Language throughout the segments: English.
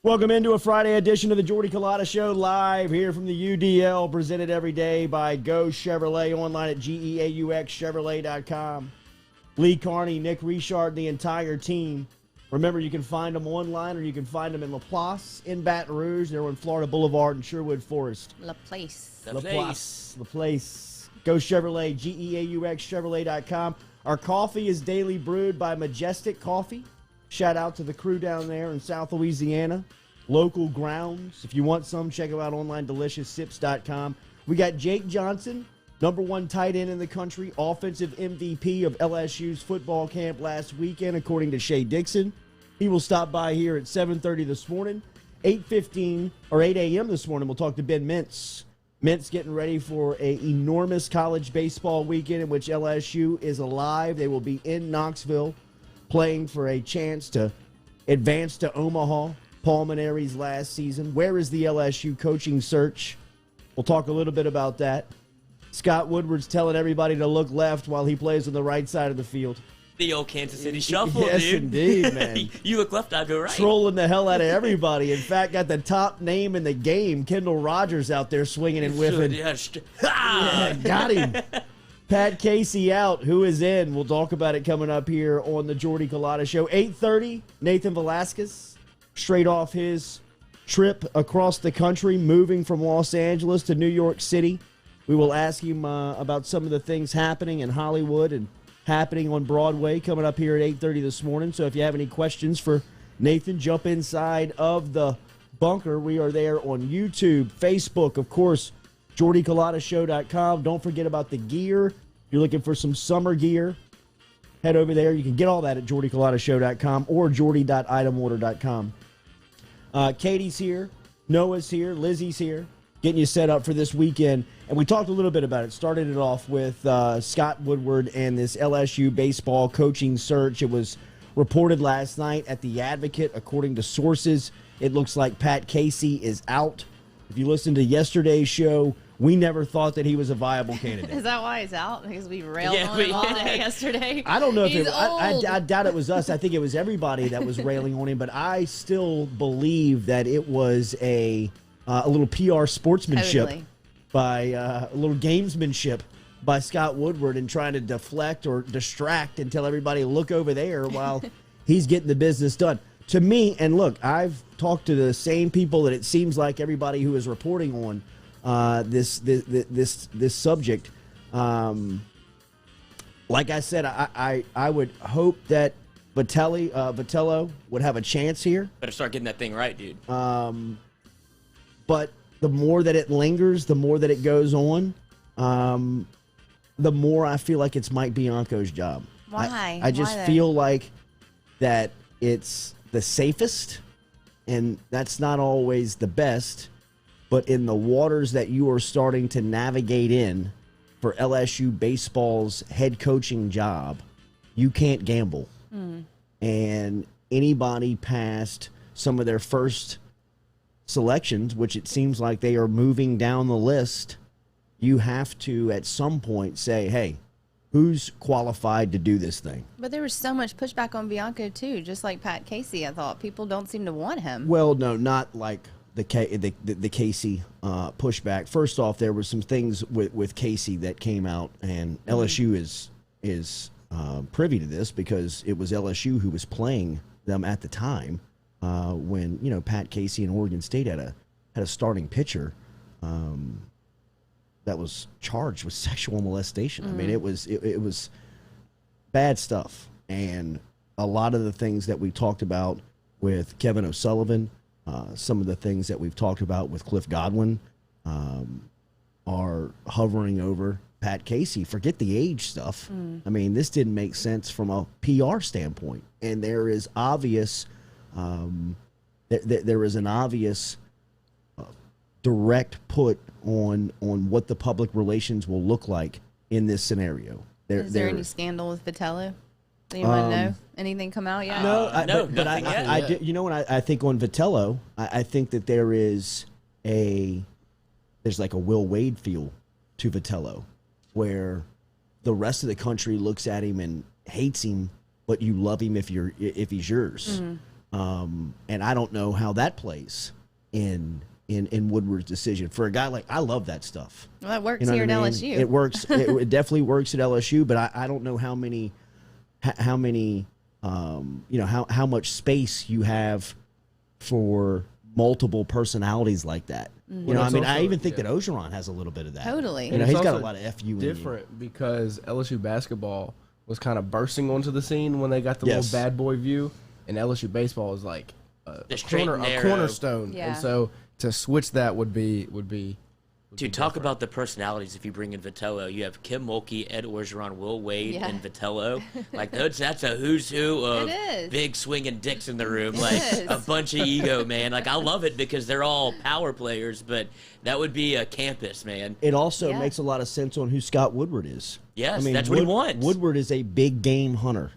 Welcome into a Friday edition of the Jordy Culotta Show, live here from the UDL, presented every day by Go Chevrolet, online at GEAUXChevrolet.com. Lee Carney, Nick Richard, the entire team. Remember, you can find them online or you can find them in Laplace, in Baton Rouge. They're on Florida Boulevard and Sherwood Forest. Laplace. Laplace. Go Chevrolet, GEAUXChevrolet.com. Our coffee is daily brewed by Majestic Coffee. Shout out to the crew down there in South Louisiana. Local grounds. If you want some, check them out online, delicioussips.com. We got Jake Johnson, #1 tight end in the country, offensive MVP of LSU's football camp last weekend, according to Shea Dixon. He will stop by here at 7:30 this morning. 8:15 or 8 a.m. this morning, we'll talk to Ben Mintz. Mintz getting ready for an enormous college baseball weekend in which LSU is alive. They will be in Knoxville, playing for a chance to advance to Omaha, Paul Maneri's last season. Where is the LSU coaching search? We'll talk a little bit about that. Scott Woodward's telling everybody to look left while he plays on the right side of the field. The old Kansas City shuffle, yes, dude. Indeed, man. You look left, I go right. Trolling the hell out of everybody. In fact, got the top name in the game, Kendall Rogers, out there swinging and whiffing. Yeah, got him. Pat Casey out. Who is in? We'll talk about it coming up here on the Jordy Culotta Show. 8:30, Nathan Velasquez, straight off his trip across the country, moving from Los Angeles to New York City. We will ask him about some of the things happening in Hollywood and happening on Broadway coming up here at 8:30 this morning. So if you have any questions for Nathan, jump inside of the bunker. We are there on YouTube, Facebook, of course, JordyCulottaShow.com. Don't forget about the gear. If you're looking for some summer gear, head over there. You can get all that at JordyCulottaShow.com or Jordy.itemorder.com. Katie's here. Noah's here. Lizzie's here. Getting you set up for this weekend. And we talked a little bit about it. Started it off with Scott Woodward and this LSU baseball coaching search. It was reported last night at The Advocate. According to sources, it looks like Pat Casey is out. If you listened to yesterday's show, we never thought that he was a viable candidate. Is that why he's out? Because we railed on him all day yesterday? I don't know if He's I doubt it was us. I think it was everybody that was railing on him. But I still believe that it was a little PR sportsmanship by a little gamesmanship by Scott Woodward in trying to deflect or distract and tell everybody, look over there while he's getting the business done. To me, and look, I've talked to the same people that it seems like everybody who is reporting on this subject. Like I said, I would hope that Vitale would have a chance here. Better start getting that thing right, dude. But the more that it lingers, the more that it goes on, the more I feel like it's Mike Bianco's job. Why? I just feel like that it's the safest, and that's not always the best, but in the waters that you are starting to navigate in for LSU baseball's head coaching job, you can't gamble. And anybody past some of their first selections, which it seems like they are moving down the list, you have to at some point say, hey, who's qualified to do this thing? But there was so much pushback on Bianco, too, just like Pat Casey, I thought. People don't seem to want him. Well, no, not like the Casey pushback. First off, there were some things with Casey that came out, and LSU is privy to this because it was LSU who was playing them at the time when Pat Casey and Oregon State had a starting pitcher that was charged with sexual molestation. I mean, it was bad stuff, and a lot of the things that we talked about with Kevin O'Sullivan, some of the things that we've talked about with Cliff Godwin, are hovering over Pat Casey. Forget the age stuff. I mean, this didn't make sense from a PR standpoint, and there is obvious, there is an obvious direct put on what the public relations will look like in this scenario. Is there any scandal with Vitale? Anyone know? Anything come out yet? No, but I you know what I think on Vitello, I think that there's like a Will Wade feel to Vitello, where the rest of the country looks at him and hates him, but you love him if he's yours. And I don't know how that plays in Woodward's decision. For a guy like, I love that stuff. Well, that works You know here at what I mean? LSU. It works. It definitely works at LSU, but I don't know how many, how much space you have for multiple personalities like that. You know, I mean, I even think that Ogeron has a little bit of that. Totally. You know, he's got a lot of FU in different because LSU basketball was kind of bursting onto the scene when they got the little bad boy view, and LSU baseball is like a cornerstone. Yeah. And so to switch that would be Dude, talk about the personalities. If you bring in Vitale, you have Kim Mulkey, Ed Orgeron, Will Wade, and Vitale. Like, that's a who's who of big swinging dicks in the room. Like, a bunch of ego, man. Like, I love it because they're all power players, but that would be a campus, man. It also makes a lot of sense on who Scott Woodward is. Yes, I mean, that's what he wants. Woodward is a big game hunter.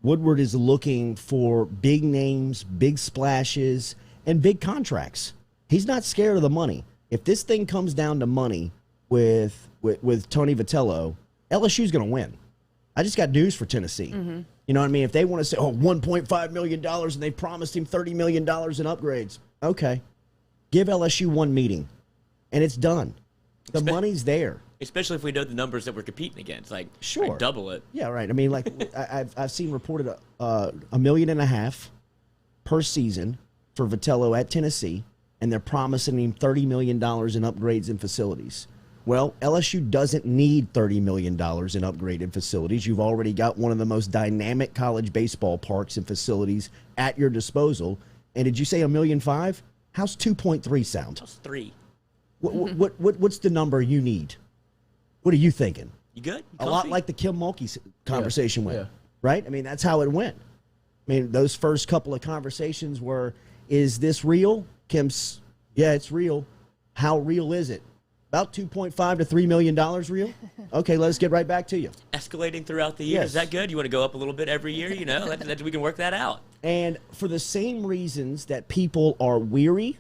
Woodward is looking for big names, big splashes, and big contracts. He's not scared of the money. If this thing comes down to money with Tony Vitello, LSU's going to win. I just got news for Tennessee. Mm-hmm. You know what I mean? If they want to say, $1.5 million and they promised him $30 million in upgrades, okay. Give LSU one meeting, and it's done. The money's there. Especially if we know the numbers that we're competing against. Like, Sure. like double it. Yeah, right. I mean, like, I've seen reported $1.5 million per season for Vitello at Tennessee, and they're promising him $30 million in upgrades and facilities. Well, LSU doesn't need $30 million in upgraded facilities. You've already got one of the most dynamic college baseball parks and facilities at your disposal. And did you say $1.5 million? How's 2.3 sound? That's 3. What's the number you need? What are you thinking? You good? You A lot like the Kim Mulkey conversation went, Yeah. right? I mean, that's how it went. I mean, those first couple of conversations were, is this real? Kim's, yeah, it's real. How real is it? About $2.5 to $3 million real? Okay, let's get right back to you. Escalating throughout the year. Yes. Is that good? You want to go up a little bit every year? You know, we can work that out. And for the same reasons that people are weary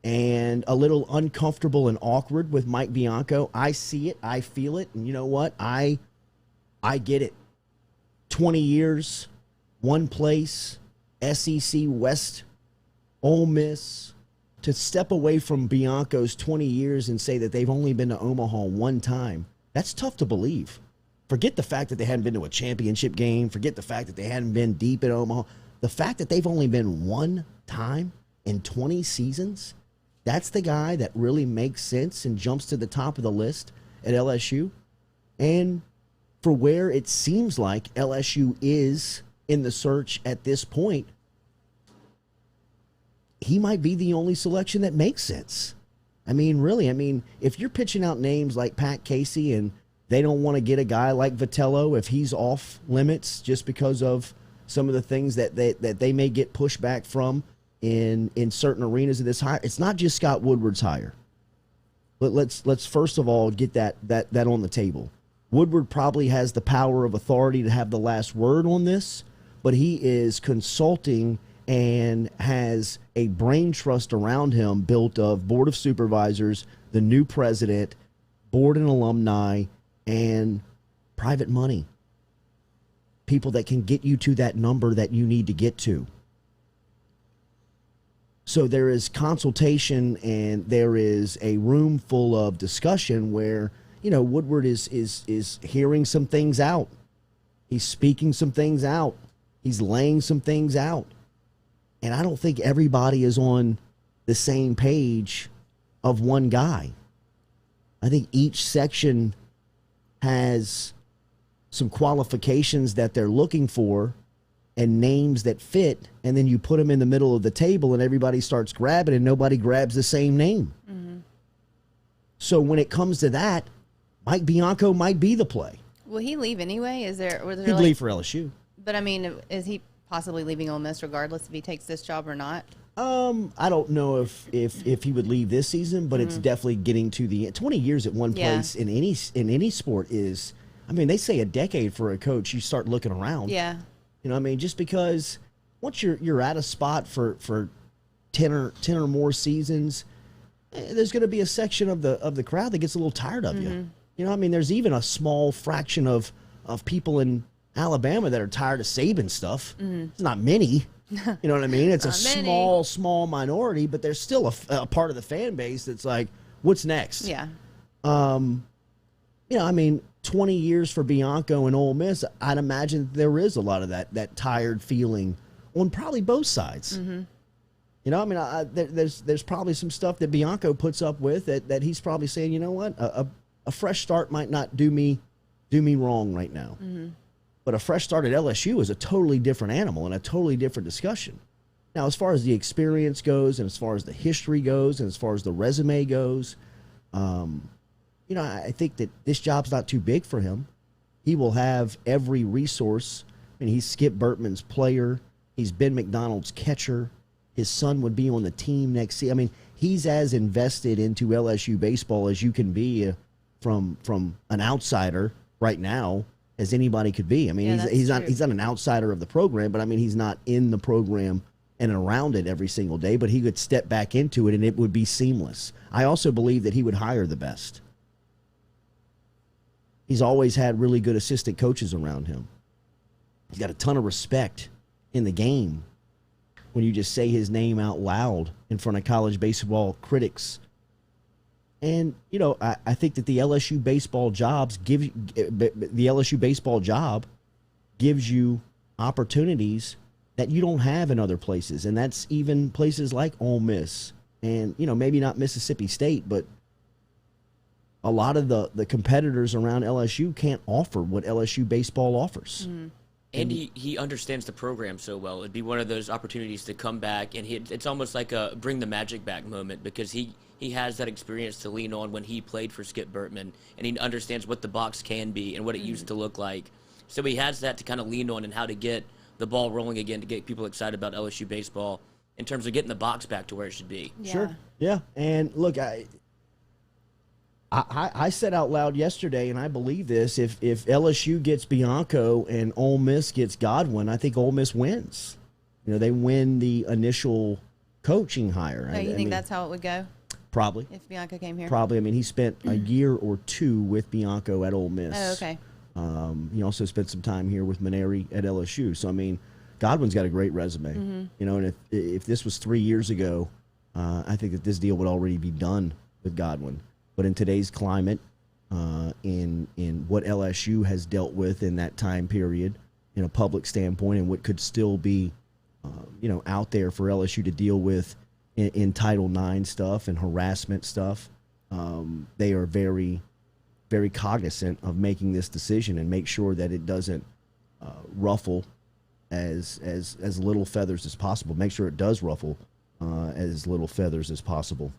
and a little uncomfortable and awkward with Mike Bianco, I see it, I feel it, and you know what? I get it. 20 years, one place, SEC West, Ole Miss. To step away from Bianco's 20 years and say that they've only been to Omaha one time, that's tough to believe. Forget the fact that they hadn't been to a championship game. Forget the fact that they hadn't been deep at Omaha. The fact that they've only been one time in 20 seasons, that's the guy that really makes sense and jumps to the top of the list at LSU. And for where it seems like LSU is in the search at this point, he might be the only selection that makes sense. I mean, really, if you're pitching out names like Pat Casey and they don't want to get a guy like Vitello if he's off limits just because of some of the things that they may get pushback from in certain arenas of this hire, it's not just Scott Woodward's hire. Let's first of all get that on the table. Woodward probably has the power of authority to have the last word on this, but he is consulting and has a brain trust around him built of board of supervisors, the new president, board and alumni, and private money. People that can get you to that number that you need to get to. So there is consultation and there is a room full of discussion where, Woodward is hearing some things out. He's speaking some things out. He's laying some things out. And I don't think everybody is on the same page of one guy. I think each section has some qualifications that they're looking for and names that fit, and then you put them in the middle of the table and everybody starts grabbing and nobody grabs the same name. Mm-hmm. So when it comes to that, Mike Bianco might be the play. Will he leave anyway? He'd leave for LSU. But, is he possibly leaving Ole Miss regardless if he takes this job or not? I don't know if he would leave this season, but it's definitely getting to the 20 years at one place in any sport is, they say a decade for a coach. You start looking around. Yeah. Just because once you're at a spot for 10 or more seasons, there's going to be a section of the crowd that gets a little tired of you. There's even a small fraction of people in Alabama that are tired of Saban stuff. It's not many. You know what I mean? It's a many. small minority, but there's still a part of the fan base that's like, what's next? Yeah. You know, I mean, 20 years for Bianco and Ole Miss, I'd imagine there is a lot of that tired feeling on probably both sides. Mm-hmm. You know, I mean, there's probably some stuff that Bianco puts up with that he's probably saying, you know what, a fresh start might not do me wrong right now. Mm-hmm. But a fresh start at LSU is a totally different animal and a totally different discussion. Now, as far as the experience goes and as far as the history goes and as far as the resume goes, you know, I think that this job's not too big for him. He will have every resource. I mean, he's Skip Bertman's player. He's Ben McDonald's catcher. His son would be on the team next season. I mean, he's as invested into LSU baseball as you can be from an outsider right now as anybody could be. I mean, he's not an outsider of the program, but I mean, he's not in the program and around it every single day, but he could step back into it and it would be seamless. I also believe that he would hire the best. He's always had really good assistant coaches around him. He's got a ton of respect in the game when you just say his name out loud in front of college baseball critics. And, you know, I think that the LSU baseball job gives you opportunities that you don't have in other places. And that's even places like Ole Miss and, you know, maybe not Mississippi State, but a lot of the competitors around LSU can't offer what LSU baseball offers. Mm-hmm. And he understands the program so well. It'd be one of those opportunities to come back, and it's almost like a bring the magic back moment because he has that experience to lean on when he played for Skip Bertman, and he understands what the box can be and what it used to look like. So he has that to kind of lean on and how to get the ball rolling again to get people excited about LSU baseball in terms of getting the box back to where it should be. Yeah. Sure. Yeah. And look, I said out loud yesterday, and I believe this, if LSU gets Bianco and Ole Miss gets Godwin, I think Ole Miss wins. You know, they win the initial coaching hire. Oh, you think that's how it would go? Probably. If Bianco came here? Probably. I mean, he spent a year or two with Bianco at Ole Miss. Oh, okay. He also spent some time here with Maneri at LSU. So, I mean, Godwin's got a great resume. Mm-hmm. You know, and if this was 3 years ago, I think that this deal would already be done with Godwin. But in today's climate, in what LSU has dealt with in that time period, in a public standpoint, and what could still be, you know, out there for LSU to deal with in Title IX stuff and harassment stuff, they are very, very cognizant of making this decision and make sure that it doesn't ruffle as little feathers as possible. Make sure it does ruffle as little feathers as possible.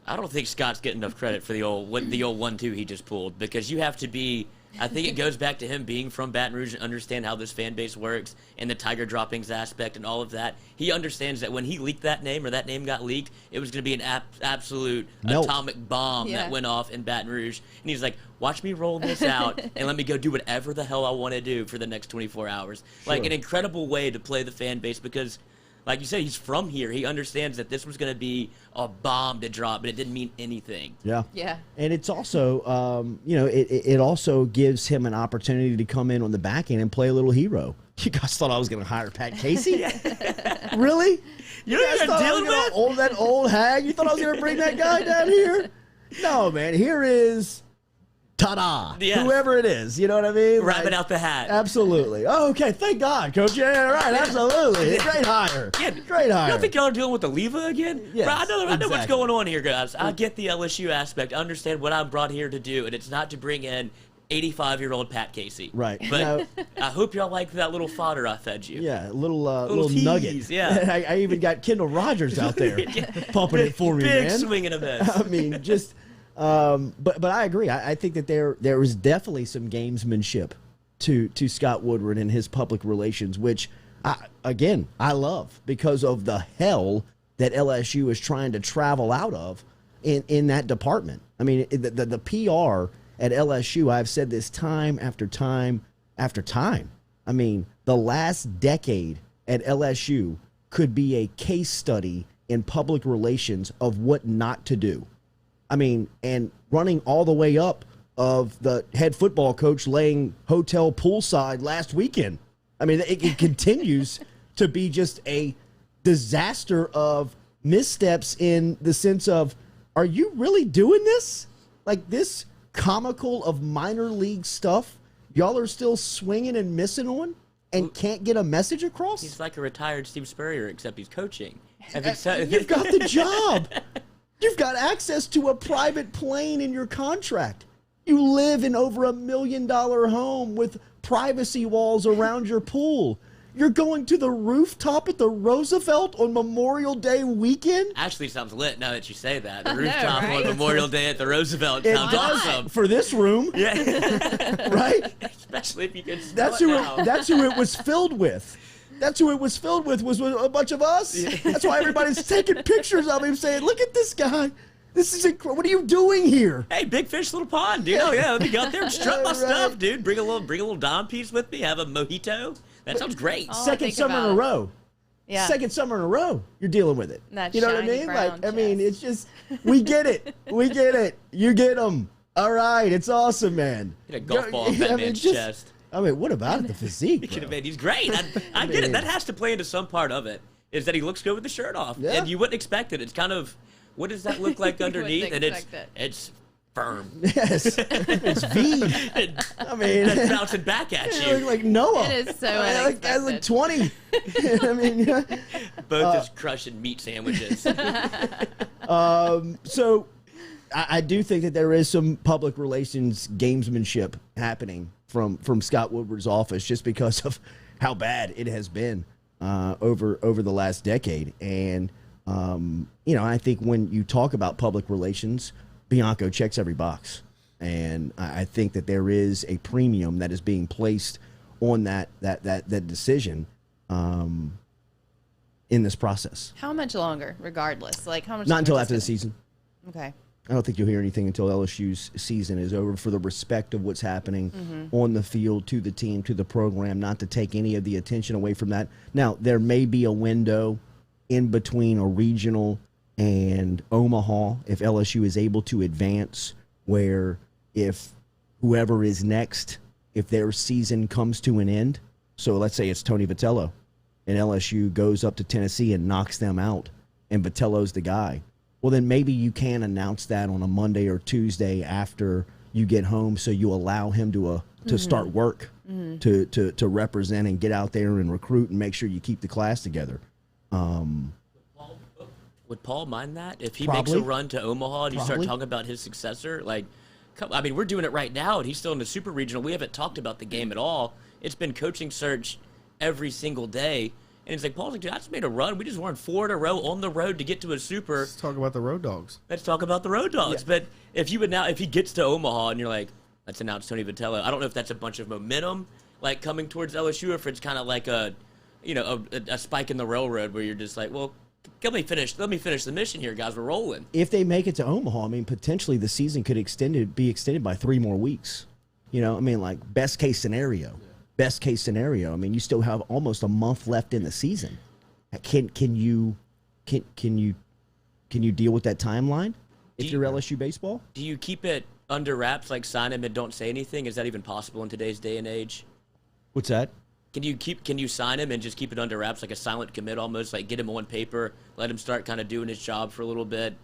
I don't think Scott's getting enough credit for the old 1-2 he just pulled because you have to be. I think it goes back to him being from Baton Rouge and understand how this fan base works and the Tiger droppings aspect and all of that. He understands that when he leaked that name or that name got leaked, it was going to be an absolute atomic bomb that went off in Baton Rouge. And he's like, watch me roll this out and let me go do whatever the hell I want to do for the next 24 hours. Sure. Like an incredible way to play the fan base because, like you said, he's from here. He understands that this was going to be a bomb to drop, but it didn't mean anything. Yeah. Yeah. And it's also, you know, it also gives him an opportunity to come in on the back end and play a little hero. You guys thought I was going to hire Pat Casey? Really? You know what you're dealing with? That old hag? You thought I was going to bring that guy down here? No, man. Here is... ta-da! Yes. Whoever it is, you know what I mean? Rabbit out the hat. Absolutely. Oh, okay, thank God, Coach. Yeah, right, absolutely. Great hire. Yeah, great hire. You don't think y'all are dealing with the Leva again? Yes, I know what's going on here, guys. I get the LSU aspect. I understand what I'm brought here to do, and it's not to bring in 85-year-old Pat Casey. Right. But I hope y'all like that little fodder I fed you. Yeah, little nugget. Yeah. I even got Kendall Rogers out there pumping it for me, man. Big swing and a miss. I mean, just... but I agree. I think that there was definitely some gamesmanship to Scott Woodward and his public relations, which I love because of the hell that LSU is trying to travel out of in that department. I mean, the PR at LSU, I've said this time after time after time. I mean, the last decade at LSU could be a case study in public relations of what not to do. I mean, and running all the way up of the head football coach laying hotel poolside last weekend. I mean, it continues to be just a disaster of missteps in the sense of, are you really doing this? Like this comical of minor league stuff, y'all are still swinging and missing on and can't get a message across? He's like a retired Steve Spurrier, except he's coaching. You've got the job. You've got access to a private plane in your contract. You live in over $1 million home with privacy walls around your pool. You're going to the rooftop at the Roosevelt on Memorial Day weekend? Actually sounds lit now that you say that. The rooftop on Memorial Day at the Roosevelt sounds awesome. For this room. Yeah. Right? Especially if you can smell That's who it was filled with. That's who it was filled with, was a bunch of us. Yeah. That's why everybody's taking pictures of him saying, look at this guy. This is incredible. What are you doing here? Hey, big fish, little pond, dude. Oh, yeah, let me go out there and strut my stuff, dude. Bring a little dime piece with me. Have a mojito. That sounds great. Second summer in a row. Yeah. Second summer in a row, you're dealing with it. You know what I mean? Like, I mean, it's just, we get it. We get it. You get them. All right. It's awesome, man. Hit a golf ball in that man's chest. I mean, what about it? The physique? He's great. I get it. That has to play into some part of it, is that he looks good with the shirt off. Yeah. And you wouldn't expect it. It's kind of, what does that look like underneath? And it's firm. Yes. It's V. I mean, it's bouncing back at you. You look like Noah. It is so unexpected. Guy's like 20. I mean, both just crushing meat sandwiches. So I do think that there is some public relations gamesmanship happening from Scott Woodward's office, just because of how bad it has been over the last decade. And I think when you talk about public relations, Bianco checks every box, and I think that there is a premium that is being placed on that decision in this process. How much longer, regardless? Like, how much? Not until after the season. Okay. I don't think you'll hear anything until LSU's season is over, for the respect of what's happening on the field, to the team, to the program, not to take any of the attention away from that. Now, there may be a window in between a regional and Omaha if LSU is able to advance, where if whoever is next, if their season comes to an end, so let's say it's Tony Vitello, and LSU goes up to Tennessee and knocks them out, and Vitello's the guy, well, then maybe you can announce that on a Monday or Tuesday after you get home, so you allow him to start work, to represent and get out there and recruit and make sure you keep the class together. Would Paul mind that if he Probably. makes a run to Omaha and you start talking about his successor? Like, I mean, we're doing it right now, and he's still in the super regional. We haven't talked about the game at all. It's been coaching search every single day. And it's like, Paul's like, dude, I just made a run. We just won 4 in a row on the road to get to a super. Let's talk about the Road Dogs. Let's talk about the Road Dogs. Yeah. But if he gets to Omaha and you're like, let's announce Tony Vitello, I don't know if that's a bunch of momentum, like, coming towards LSU, or if it's kind of like a spike in the railroad where you're just like, well, let me finish the mission here, guys. We're rolling. If they make it to Omaha, I mean, potentially the season could be extended by 3 more weeks. I mean, like, best case scenario. Yeah. Best case scenario. I mean, you still have almost a month left in the season. Can you deal with that timeline if you're LSU baseball? Do you keep it under wraps, like sign him and don't say anything? Is that even possible in today's day and age? What's that? Can you sign him and just keep it under wraps, like a silent commit almost, like get him on paper, let him start kind of doing his job for a little bit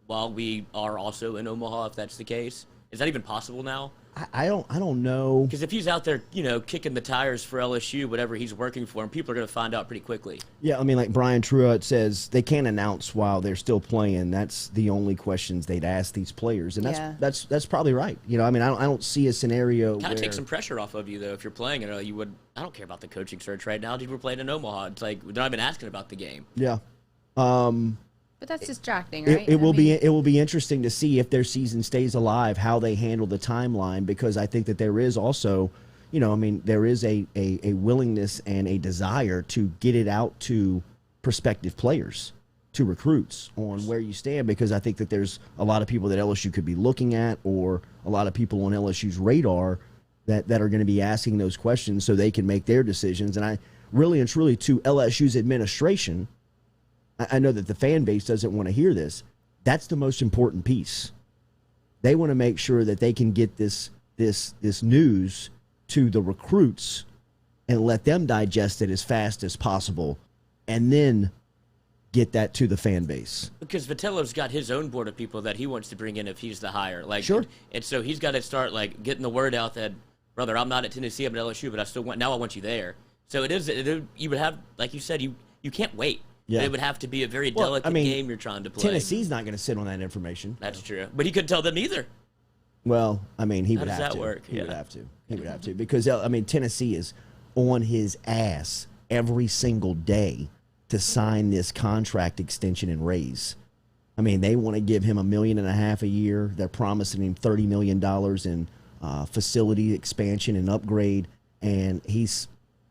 while we are also in Omaha, if that's the case? Is that even possible now? I don't know. Because if he's out there, kicking the tires for LSU, whatever he's working for, and people are going to find out pretty quickly. Yeah, I mean, like Brian Truitt says, they can't announce while they're still playing. That's the only questions they'd ask these players, and that's probably right. I mean, I don't see a scenario. Kind of take some pressure off of you though if you're playing it. You would. I don't care about the coaching search right now. Dude, we're playing in Omaha. It's like they're not even asking about the game. Yeah. But that's distracting, right? It will be interesting to see if their season stays alive, how they handle the timeline, because I think that there is also, there is a willingness and a desire to get it out to prospective players, to recruits, on where you stand, because I think that there's a lot of people that LSU could be looking at, or a lot of people on LSU's radar that are going to be asking those questions so they can make their decisions. And I really and truly, to LSU's administration, I know that the fan base doesn't want to hear this. That's the most important piece. They want to make sure that they can get this news to the recruits and let them digest it as fast as possible, and then get that to the fan base. Because Vitello's got his own board of people that he wants to bring in if he's the hire. Like, sure. And so he's got to start like getting the word out that, brother, I'm not at Tennessee, I'm at LSU, but I want you there. So you would have, like you said, you can't wait. Yeah. It would have to be a very delicate game you're trying to play. Tennessee's not going to sit on that information. That's true. But he couldn't tell them either. Well, I mean, he would have to. How does that work? He would have to. He would have to. Because, I mean, Tennessee is on his ass every single day to sign this contract extension and raise. I mean, they want to give him $1.5 million a year. They're promising him $30 million in facility expansion and upgrade. And he's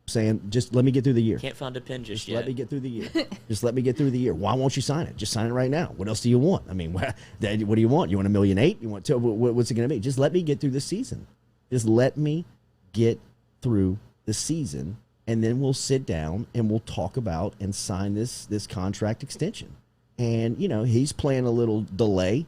saying, just let me get through the year. Can't find a pin just yet. Let me get through the year. Just let me get through the year. Why won't you sign it? Just sign it right now. What else do you want? I mean, what do you want? You want $1.8 million? You want what's it going to be? Just let me get through the season. Just let me get through the season, and then we'll sit down and we'll talk about and sign this contract extension. And, you know, he's playing a little delay.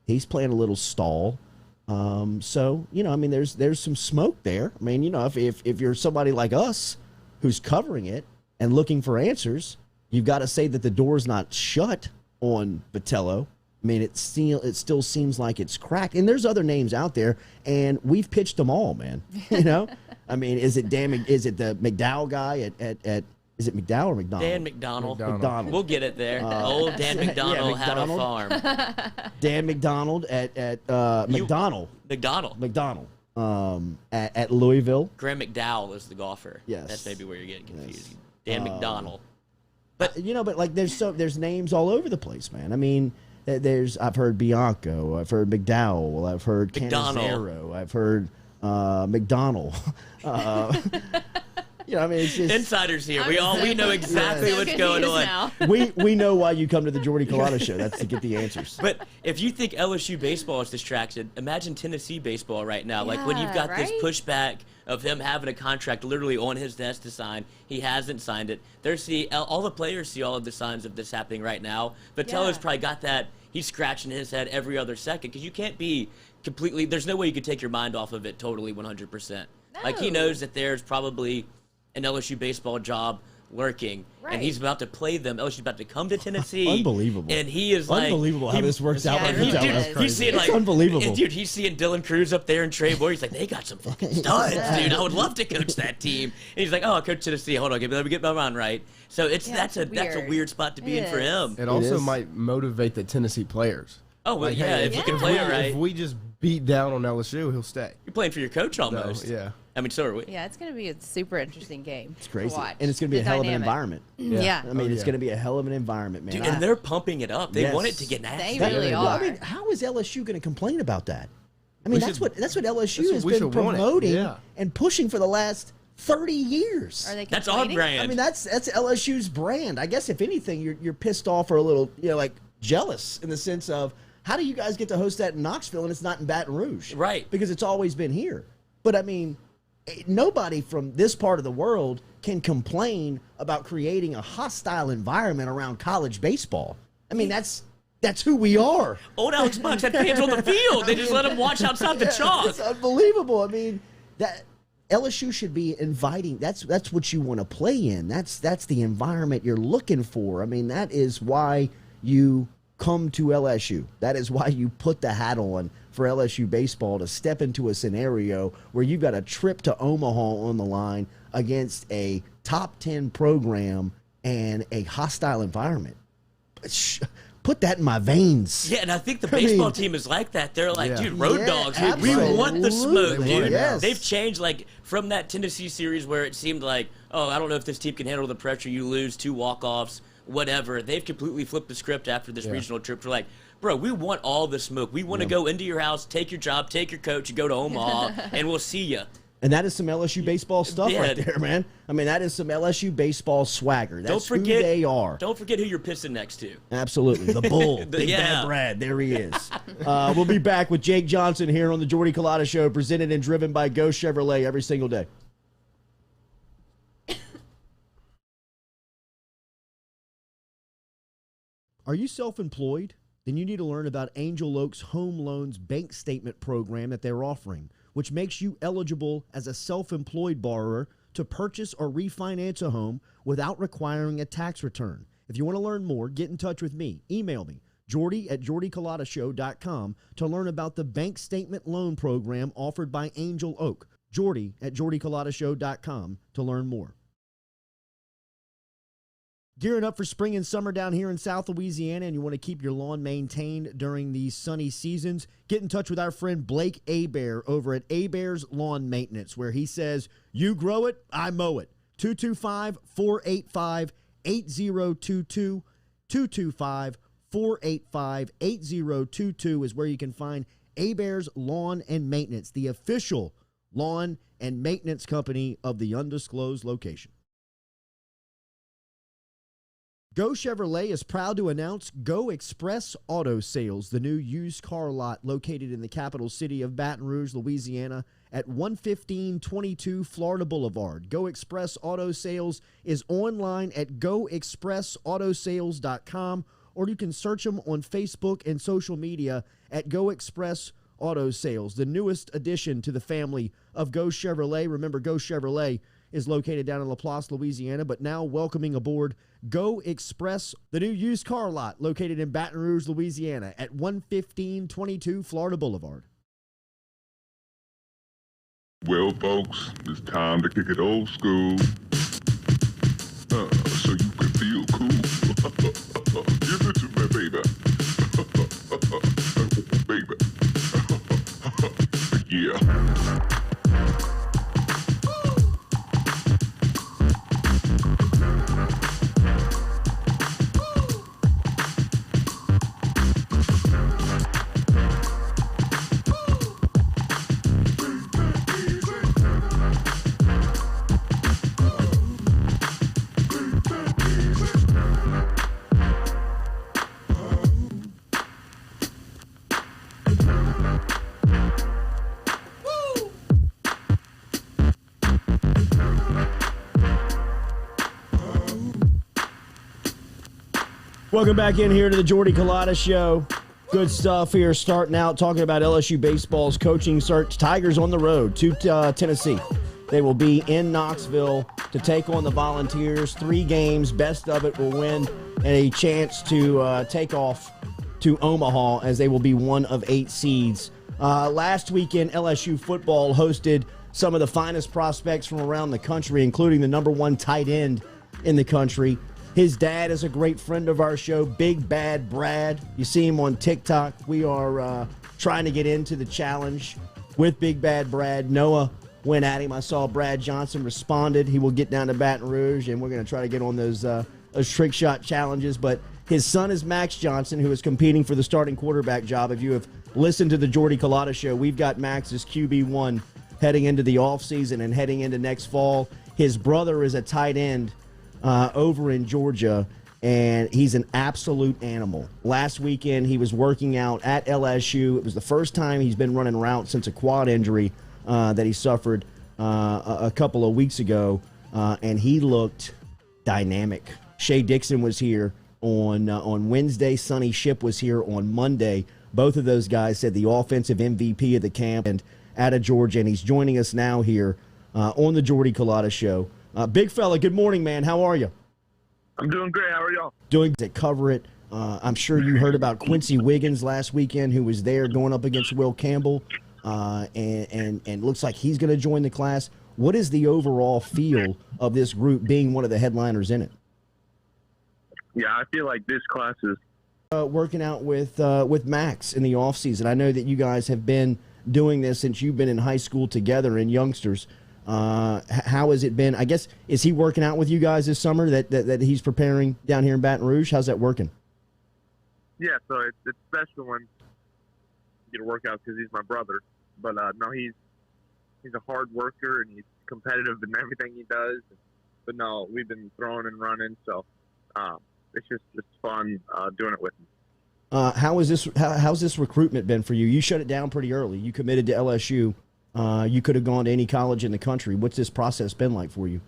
He's playing a little stall. So, you know, I mean, there's some smoke there. I mean, you know, if you're somebody like us who's covering it and looking for answers, you've got to say that the door's not shut on Vitello. I mean, it still seems like it's cracked. And there's other names out there, and we've pitched them all, man. You know? I mean, is it the McDowell guy at is it McDowell or McDonald? Dan McDonald. We'll get it there. Old Dan McDonald had a farm. Dan McDonald at McDonald. At Louisville. Graham McDowell is the golfer. Yes. That's maybe where you're getting confused. Yes. Dan McDonald. But like there's names all over the place, man. I mean, I've heard Bianco, I've heard McDowell, I've heard Cannizzaro, I've heard McDonald. You know, I mean, it's just insiders here. We know exactly what's going on. We know why you come to the Jordy Culotta Show. That's to get the answers. But if you think LSU baseball is distracted, imagine Tennessee baseball right now. Like when you've got this pushback of him having a contract literally on his desk to sign, he hasn't signed it. All the players see all of the signs of this happening right now. Vitello's probably got that. He's scratching his head every other second because you can't be completely. There's no way you could take your mind off of it totally 100%. No. Like he knows that there's probably an LSU baseball job lurking, and he's about to play them. LSU's about to come to Tennessee. Unbelievable. And he is like... Unbelievable how this works out. He's seeing like... It's unbelievable. Dude, he's seeing Dylan Cruz up there and Trey Boyd. He's like, they got some fucking studs, dude. I would love to coach that team. And he's like, oh, I'll coach Tennessee. Hold on, let me get my mind right. So that's a weird spot to be in for him. It also might motivate the Tennessee players. Oh, well, if you can play it right. If we just beat down on LSU, he'll stay. You're playing for your coach almost. Yeah. I mean, so are we. Yeah, it's going to be a super interesting game. It's crazy. And it's going to be a hell of an environment. Yeah. I mean, it's going to be a hell of an environment, man. Dude, and they're pumping it up. They want it to get nasty. They really are. I mean, how is LSU going to complain about that? I mean, that's what LSU has been promoting and pushing for the last 30 years. Are they That's our brand. I mean, that's LSU's brand. I guess if anything, you're pissed off or a little, like jealous in the sense of, how do you guys get to host that in Knoxville and it's not in Baton Rouge? Right. Because it's always been here. But I mean, nobody from this part of the world can complain about creating a hostile environment around college baseball. I mean, that's who we are. Old Alex Bucks had fans on the field. They just let them watch outside the chalk. It's unbelievable. I mean, that LSU should be inviting. That's what you want to play in. That's the environment you're looking for. I mean, that is why you come to LSU. That is why you put the hat on for LSU baseball, to step into a scenario where you've got a trip to Omaha on the line against a top 10 program and a hostile environment. Put that in my veins. Yeah, and I think the baseball team is like that. They're like, dude, road dogs. We want the smoke, dude. Yes. They've changed, like, from that Tennessee series where it seemed like, oh, I don't know if this team can handle the pressure. You lose 2 walk-offs, whatever. They've completely flipped the script after this regional trip. We're like, bro, we want all the smoke. We want to go into your house, take your job, take your coach, and go to Omaha, and we'll see you. And that is some LSU baseball stuff right there, man. I mean, that is some LSU baseball swagger. That's who they are. Don't forget who you're pissing next to. Absolutely. The Bull. Big Bad Brad. There he is. We'll be back with Jake Johnson here on the Jordy Culotta Show, presented and driven by Go Chevrolet every single day. Are you self-employed? Then you need to learn about Angel Oak's Home Loans Bank Statement program that they're offering, which makes you eligible as a self-employed borrower to purchase or refinance a home without requiring a tax return. If you want to learn more, get in touch with me. Email me, Jordy@JordyCulottaShow.com, to learn about the bank statement loan program offered by Angel Oak. Jordy@JordyCulottaShow.com to learn more. Gearing up for spring and summer down here in South Louisiana, and you want to keep your lawn maintained during these sunny seasons, get in touch with our friend Blake Abear over at Abear's Lawn Maintenance, where he says, you grow it, I mow it. 225-485-8022. 225-485-8022 is where you can find Abear's Lawn and Maintenance, the official lawn and maintenance company of the undisclosed location. Go Chevrolet is proud to announce Go Express Auto Sales, the new used car lot located in the capital city of Baton Rouge, Louisiana, at 11522 Florida Boulevard. Go Express Auto Sales is online at goexpressautosales.com, or you can search them on Facebook and social media at Go Express Auto Sales, the newest addition to the family of Go Chevrolet. Remember, Go Chevrolet is located down in Laplace, Louisiana, but now welcoming aboard Go Express, the new used car lot located in Baton Rouge, Louisiana at 11522 Florida Boulevard. Well, folks, it's time to kick it old school. So you can feel cool. Give it to me, baby. Baby. Yeah. Welcome back in here to the Jordy Culotta Show. Good stuff here, starting out talking about LSU baseball's coaching search. Tigers on the road to Tennessee. They will be in Knoxville to take on the Volunteers. 3 games, best of it will win, and a chance to take off to Omaha, as they will be one of 8 seeds. Last weekend, LSU football hosted some of the finest prospects from around the country, including the number 1 tight end in the country. His dad is a great friend of our show, Big Bad Brad. You see him on TikTok. We are trying to get into the challenge with Big Bad Brad. Noah went at him. I saw Brad Johnson responded. He will get down to Baton Rouge, and we're going to try to get on those trick shot challenges. But his son is Max Johnson, who is competing for the starting quarterback job. If you have listened to the Jordy Culotta Show, we've got Max as QB1 heading into the offseason and heading into next fall. His brother is a tight end over in Georgia, and he's an absolute animal. Last weekend, he was working out at LSU. It was the first time he's been running routes since a quad injury that he suffered a couple of weeks ago, and he looked dynamic. Shea Dixon was here on Wednesday. Sonny Shipp was here on Monday. Both of those guys said the offensive MVP of the camp and out of Georgia, and he's joining us now here on the Jordy Culotta Show. Big fella, good morning, man. How are you? I'm doing great. How are y'all? Doing to cover it. I'm sure you heard about Quincy Wiggins last weekend, who was there going up against Will Campbell, and looks like he's going to join the class. What is the overall feel of this group being one of the headliners in it? Yeah, I feel like this class is working out with Max in the offseason. I know that you guys have been doing this since you've been in high school together and youngsters. How has it been? I guess, is he working out with you guys this summer that he's preparing down here in Baton Rouge? How's that working? Yeah, so it's special when you get to work out because he's my brother. But no, he's a hard worker and he's competitive in everything he does. But no, we've been throwing and running, so it's just fun doing it with him. How's this recruitment been for you? You shut it down pretty early. You committed to LSU. You could have gone to any college in the country. What's this process been like for you?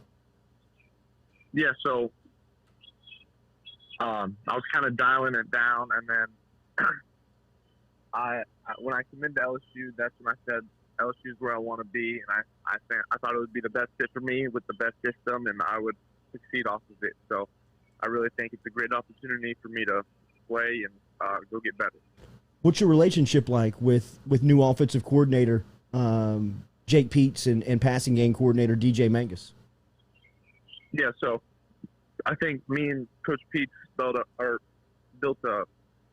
Yeah, so I was kind of dialing it down, and then when I committed to LSU, that's when I said LSU is where I want to be, and I thought it would be the best fit for me with the best system, and I would succeed off of it. So I I really think it's a great opportunity for me to play and go get better. What's your relationship like with new offensive coordinator Jake Peets and passing game coordinator DJ Mangus? Yeah, so I think me and Coach Peets built a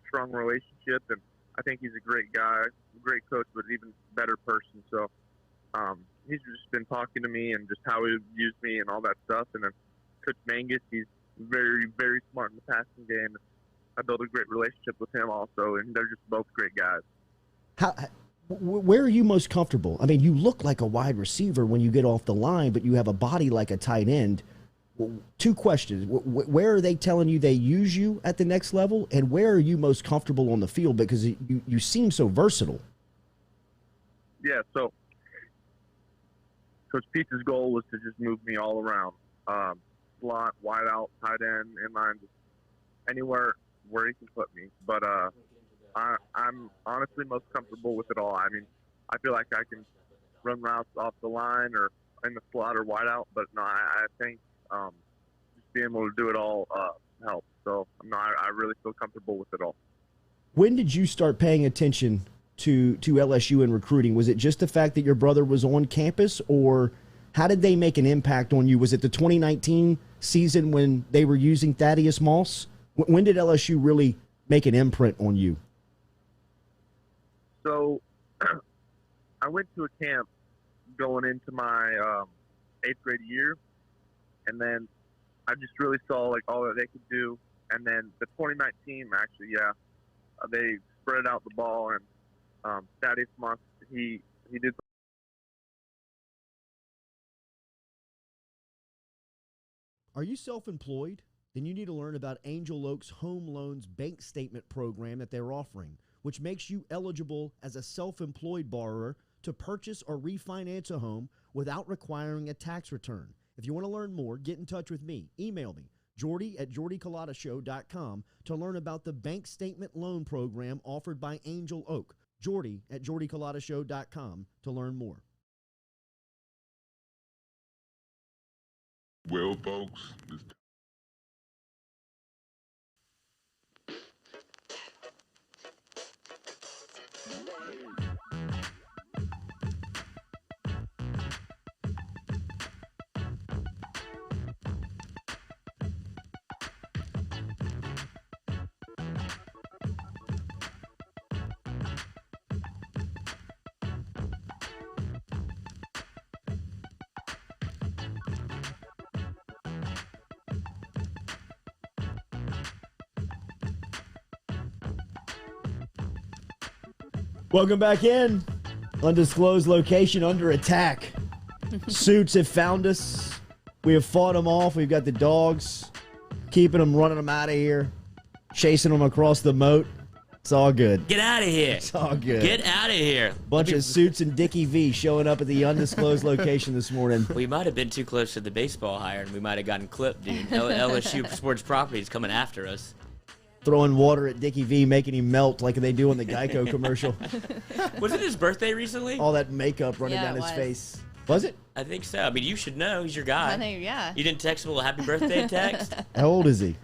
strong relationship, and I think he's a great guy, great coach, but even better person. So he's just been talking to me and just how he views me and all that stuff. And then Coach Mangus, he's very, very smart in the passing game. I built a great relationship with him also, and they're just both great guys. Where are you most comfortable? I mean, you look like a wide receiver when you get off the line, but you have a body like a tight end. Two questions. Where are they telling you they use you at the next level, and where are you most comfortable on the field? Because you seem so versatile. Yeah, so Coach Peets' goal was to just move me all around. Slot, wide out, tight end, inline, just anywhere where he can put me. But I'm honestly most comfortable with it all. I mean, I feel like I can run routes off the line or in the slot or wide out, but no, I think just being able to do it all helps. So no, I really feel comfortable with it all. When did you start paying attention to LSU in recruiting? Was it just the fact that your brother was on campus, or how did they make an impact on you? Was it the 2019 season when they were using Thaddeus Moss? When did LSU really make an imprint on you? So I went to a camp going into my 8th grade year, and then I just really saw like all that they could do. And then the 2019, actually, they spread out the ball, and Thaddeus Moss, he did. Are you self-employed? Then you need to learn about Angel Oak's Home Loans Bank Statement program that they're offering, which makes you eligible as a self-employed borrower to purchase or refinance a home without requiring a tax return. If you want to learn more, get in touch with me. Email me, Jordy@JordyCulottaShow.com, to learn about the bank statement loan program offered by Angel Oak. Jordy@JordyCulottaShow.com to learn more. Well, folks, it's Welcome back in. Undisclosed location under attack. Suits have found us. We have fought them off. We've got the dogs, keeping them, running them out of here, chasing them across the moat. It's all good. Get out of here. It's all good. Get out of here. Bunch of Suits and Dickie V showing up at the undisclosed location this morning. We might have been too close to the baseball hire, and we might have gotten clipped, dude. LSU Sports Properties coming after us. Throwing water at Dickie V, making him melt like they do in the Geico commercial. Was it his birthday recently? All that makeup running down his face. Was it? I think so. I mean, you should know. He's your guy. I know, yeah. You didn't text him a happy birthday text? How old is he?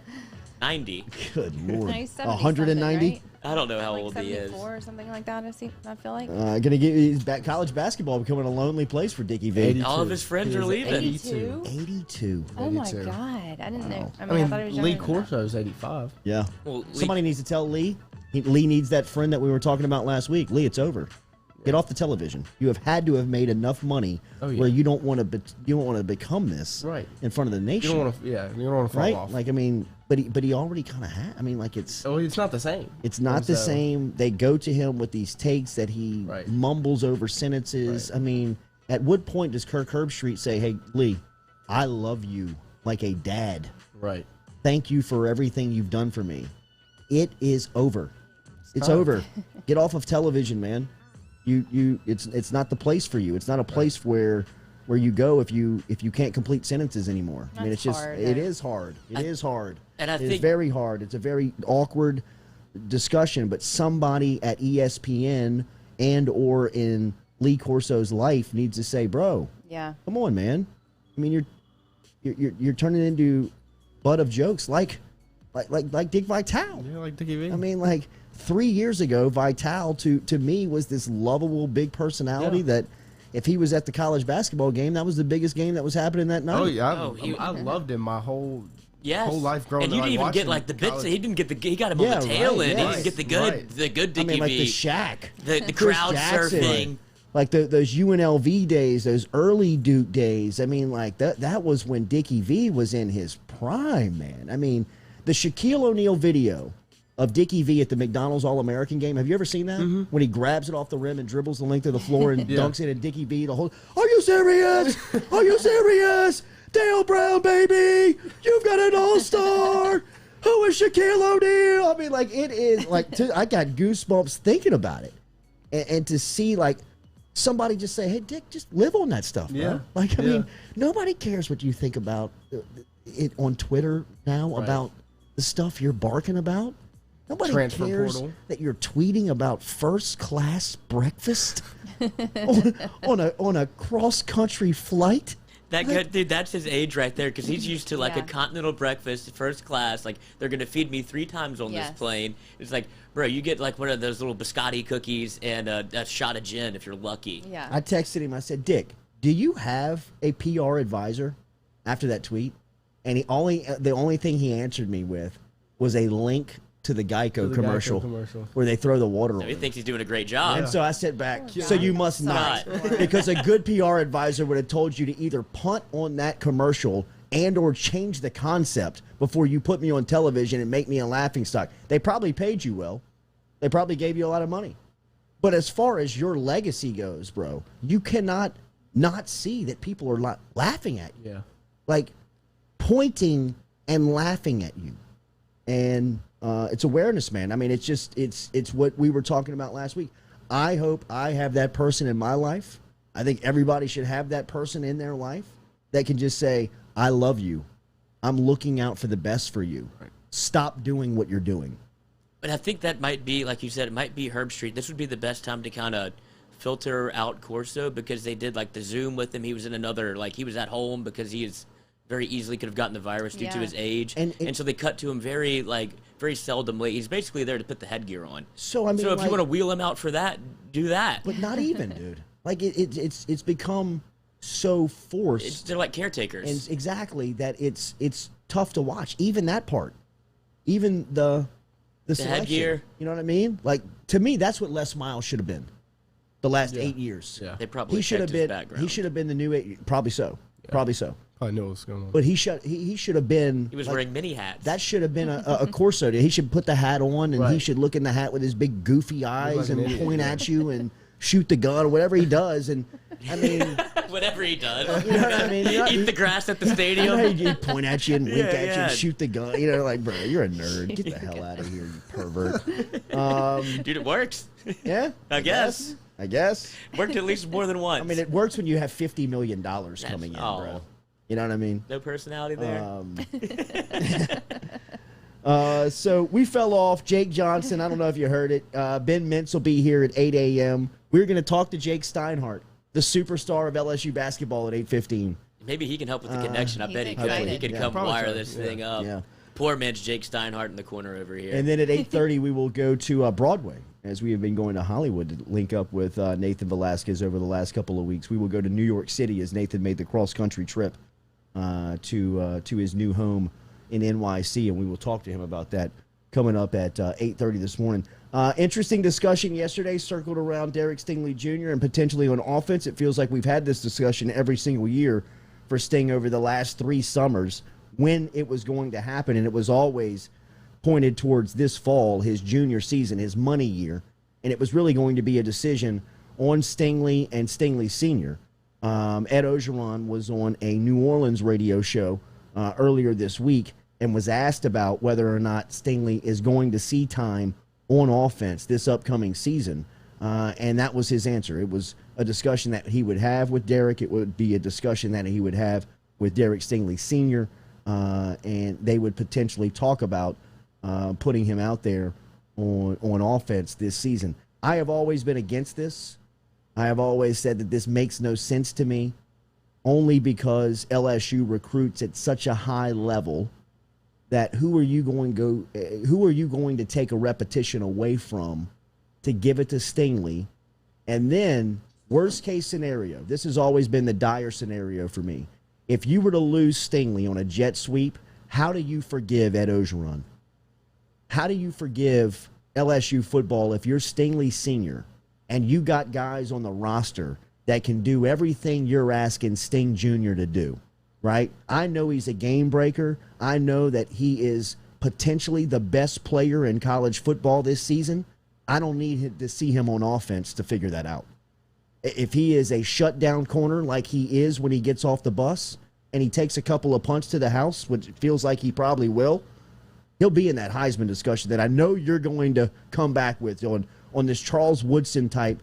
90. Good Lord. No, he's 190? Right? I don't know how like old he is. 74 or something like that, I feel like. Gonna get college basketball becoming a lonely place for Dickie V. 82. All of his friends are leaving. 82? 82. Oh my 82. God. I didn't know. I I thought it was mean, Lee younger than that. Corso's 85. Yeah. Well, Somebody needs to tell Lee. Lee needs that friend that we were talking about last week. Lee, it's over. Get off the television. You have had to have made enough money where you don't want to become this in front of the nation. You don't want to, you don't want to fall off. Like, I mean, but he already kind of had. I mean, like it's not the same. It's not the same. They go to him with these takes that he mumbles over sentences. I mean, at what point does Kirk Herbstreit say, "Hey, Lee, I love you like a dad. Right. Thank you for everything you've done for me." It is over. It's over. Get off of television, man. It's not the place for you. It's not a place where you go if you can't complete sentences anymore. I mean, it's just hard, it is hard. It is hard. And I It is think very hard. It's a very awkward discussion. But somebody at ESPN and or in Lee Corso's life needs to say, "Bro, Yeah. come on, man. I mean, you're turning into butt of jokes like Dick Vitale. Yeah, like Dickie V. I mean, like 3 years ago, Vitale to me was this lovable big personality that if he was at the college basketball game, that was the biggest game that was happening that night. Oh yeah, I loved him my whole life growing up. And you didn't even get like the bits. He didn't get he got him on the tail end. He didn't get the good Dickie V. I mean, like the Shaq, the crowd surfing. Like those UNLV days, those early Duke days. I mean, like that was when Dickie V was in his prime, man. I mean, the Shaquille O'Neal video of Dickie V at the McDonald's All-American game. Have you ever seen that? Mm-hmm. When he grabs it off the rim and dribbles the length of the floor and dunks it at Dickie V. The whole, are you serious? Are you serious? Dale Brown, baby, you've got an all-star. Who is Shaquille O'Neal? I mean, like, it is, like, I got goosebumps thinking about it. And to see, like, somebody just say, hey, Dick, just live on that stuff, bro. Yeah. Like, I mean, nobody cares what you think about it on Twitter now about the stuff you're barking about. Nobody cares that you're tweeting about first-class breakfast on a cross-country flight. That good dude, that's his age right there, because he's used to like a continental breakfast, first class. Like, they're gonna feed me 3 times on this plane. It's like, bro, you get like one of those little biscotti cookies and a shot of gin if you're lucky. Yeah. I texted him. I said, Dick, do you have a PR advisor after that tweet? And the only thing he answered me with was a link to the Geico commercial where they throw the water on. He thinks he's doing a great job. And so I said back, so you must not. Because a good PR advisor would have told you to either punt on that commercial and or change the concept before you put me on television and make me a laughingstock. They probably paid you well. They probably gave you a lot of money. But as far as your legacy goes, bro, you cannot not see that people are laughing at you. Yeah. Like pointing and laughing at you. And it's awareness, man. I mean, it's just it's what we were talking about last week. I hope I have that person in my life. I think everybody should have that person in their life that can just say, I love you. I'm looking out for the best for you. Right. Stop doing what you're doing. But I think that might be, like you said, it might be Herb Street. This would be the best time to kind of filter out Corso, because they did like the Zoom with him. He was in another, like he was at home because he is very easily could have gotten the virus due to his age. And so they cut to him very seldomly. He's basically there to put the headgear on. So I mean, if you want to wheel him out for that, do that. But not even, dude. Like it's become so forced. They're like caretakers. And exactly that it's tough to watch. Even that part. Even the headgear. You know what I mean? Like, to me, that's what Les Miles should have been. The last 8 years. Yeah. They probably should have been. He should have been the new 8. Probably so. Yeah. Probably so. I know what's going on. But he should have been. He was wearing mini hats. That should have been a Corso. He should put the hat on, and he should look in the hat with his big goofy eyes and point at you and shoot the gun or whatever he does. And I mean, whatever he does. You know what I mean? Eat the grass at the stadium. He'd point at you and wink at you and shoot the gun. You know, like, bro, you're a nerd. Get the hell out of here, you pervert. Dude, it works. Yeah, I guess. Worked at least more than once. I mean, it works when you have $50 million coming in, bro. You know what I mean? No personality there. So we fell off. Jake Johnson, I don't know if you heard it. Ben Mintz will be here at 8 a.m. We're going to talk to Jake Steinhardt, the superstar of LSU basketball at 8:15. Maybe he can help with the connection. I bet he could. He could come wire this thing up. Yeah. Poor man's Jake Steinhardt in the corner over here. And then at 8:30, we will go to Broadway, as we have been going to Hollywood to link up with Nathan Velasquez over the last couple of weeks. We will go to New York City as Nathan made the cross-country trip to his new home in NYC, and we will talk to him about that coming up at 8:30 this morning. Interesting discussion yesterday circled around Derek Stingley Jr. and potentially on offense. It feels like we've had this discussion every single year for Sting over the last 3 summers when it was going to happen, and it was always pointed towards this fall, his junior season, his money year, and it was really going to be a decision on Stingley and Stingley Sr. Ed Ogeron was on a New Orleans radio show earlier this week and was asked about whether or not Stingley is going to see time on offense this upcoming season, and that was his answer. It was a discussion that he would have with Derek. It would be a discussion that he would have with Derek Stingley Sr., and they would potentially talk about putting him out there on offense this season. I have always been against this. I have always said that this makes no sense to me, only because LSU recruits at such a high level that who are you going to take a repetition away from to give it to Stingley? And then, worst case scenario, this has always been the dire scenario for me. If you were to lose Stingley on a jet sweep, how do you forgive Ed Orgeron? How do you forgive LSU football if you're Stingley Sr. and you got guys on the roster that can do everything you're asking Sting Jr. to do, right? I know he's a game breaker. I know that he is potentially the best player in college football this season. I don't need to see him on offense to figure that out. If he is a shutdown corner like he is when he gets off the bus and he takes a couple of punts to the house, which it feels like he probably will, he'll be in that Heisman discussion that I know you're going to come back with on this Charles Woodson type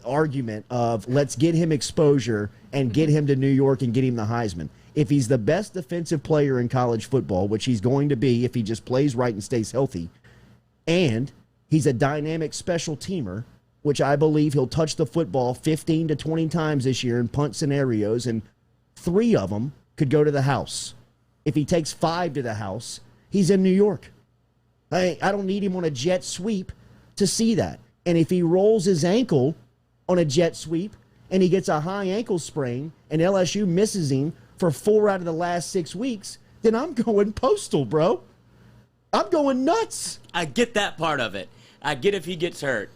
argument of let's get him exposure and get him to New York and get him the Heisman. If he's the best defensive player in college football, which he's going to be if he just plays right and stays healthy, and he's a dynamic special teamer, which I believe he'll touch the football 15 to 20 times this year in punt scenarios, and 3 of them could go to the house. If he takes 5 to the house, he's in New York. I don't need him on a jet sweep to see that. And if he rolls his ankle on a jet sweep and he gets a high ankle sprain and LSU misses him for 4 out of the last 6 weeks, then I'm going postal, bro. I'm going nuts. I get that part of it. I get if he gets hurt.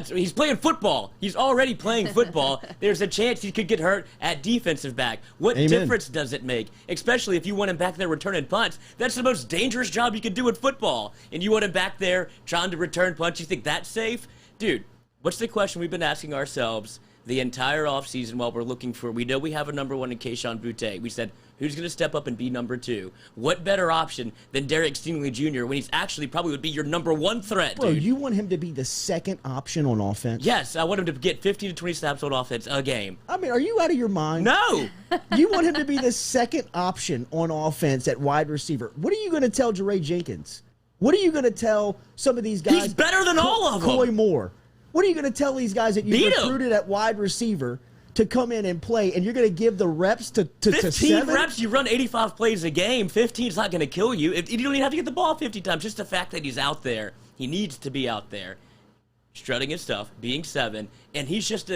He's playing football. He's already playing football. There's a chance he could get hurt at defensive back. What difference does it make? Especially if you want him back there returning punts. That's the most dangerous job you could do in football. And you want him back there trying to return punts. You think that's safe? Dude, what's the question we've been asking ourselves the entire offseason while we're looking for, we know we have a number 1 in Kayshon Boutte. We said, who's going to step up and be number 2? What better option than Derek Stingley Jr. when he's actually probably would be your number 1 threat, dude? Bro, you want him to be the second option on offense? Yes, I want him to get 15 to 20 snaps on offense a game. I mean, are you out of your mind? No! You want him to be the second option on offense at wide receiver. What are you going to tell Jeray Jenkins? What are you going to tell some of these guys? He's better than all of them. Coy Moore. What are you going to tell these guys that you recruited at wide receiver to come in and play, and you're going to give the reps to 15 7? reps, you run 85 plays a game. 15 is not going to kill you. You don't even have to get the ball 50 times. Just the fact that he's out there. He needs to be out there, strutting his stuff, being 7, and he's just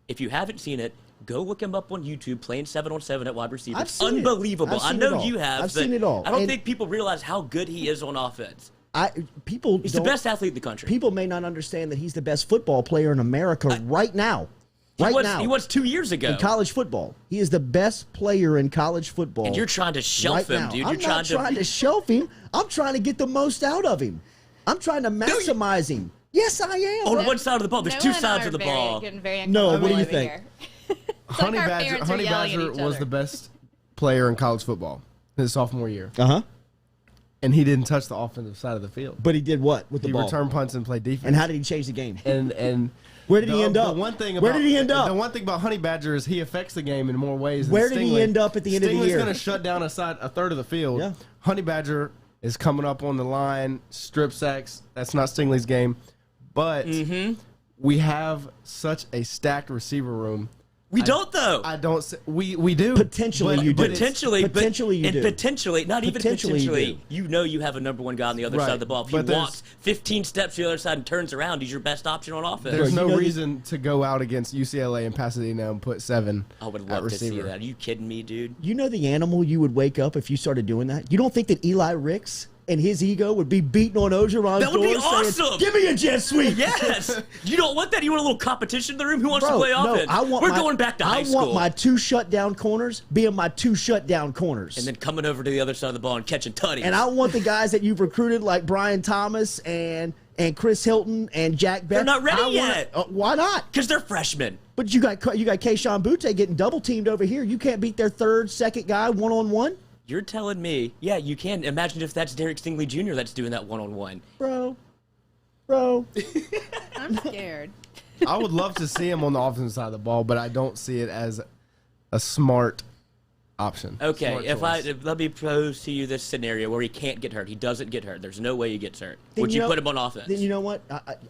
if you haven't seen it, go look him up on YouTube playing 7-on-7 at wide receiver. It's unbelievable. I know you have. I've seen it all. I don't think people realize how good he is on offense. He's the best athlete in the country. People may not understand that he's the best football player in America right now. He was 2 years ago. In college football. He is the best player in college football. And you're trying to shelf him, dude. I'm not trying to shelf him. I'm trying to get the most out of him. I'm trying to maximize him. Yes, I am. On one side of the ball. There's 2 sides of the ball. No, what do you think? Honey Badger was the best player in college football his sophomore year. Uh-huh. And he didn't touch the offensive side of the field. But he did what with the ball? He returned punts and played defense. And how did he change the game? And where did he end up? Where did he end up? The one thing about Honey Badger is he affects the game in more ways than Where did he end up at the end of the year? Stingley's going to shut down a third of the field. Yeah. Honey Badger is coming up on the line, strip sacks. That's not Stingley's game. But we have such a stacked receiver room. We don't, though. I don't. We do. Potentially, you do. Potentially, not even potentially. You know you have a number 1 guy on the other side of the ball. If he walks 15 steps to the other side and turns around, he's your best option on offense. There's no reason to go out against UCLA and Pasadena and put 7 I would love to see that. Are you kidding me, dude? You know the animal you would wake up if you started doing that? You don't think that Eli Ricks and his ego would be beating on Orgeron's That would be awesome. Saying, give me a jet sweep. Yes. You don't want that? You want a little competition in the room? Who wants to play offense? We're going back to high school. I want my 2 shutdown corners being my 2 shutdown corners. And then coming over to the other side of the ball and catching tutties. And I want the guys that you've recruited like Brian Thomas and Chris Hilton and Jack Beck. They're not ready yet. Why not? Because they're freshmen. But you got Kayshon Boutte getting double teamed over here. You can't beat their third, second guy one-on-one? You're telling me, yeah, you can. Imagine if that's Derek Stingley Jr. that's doing that one-on-one. Bro. I'm scared. I would love to see him on the offensive side of the ball, but I don't see it as a smart option. Okay, let me pose to you this scenario where he can't get hurt. He doesn't get hurt. There's no way he gets hurt. Would you put him on offense? Then you know what?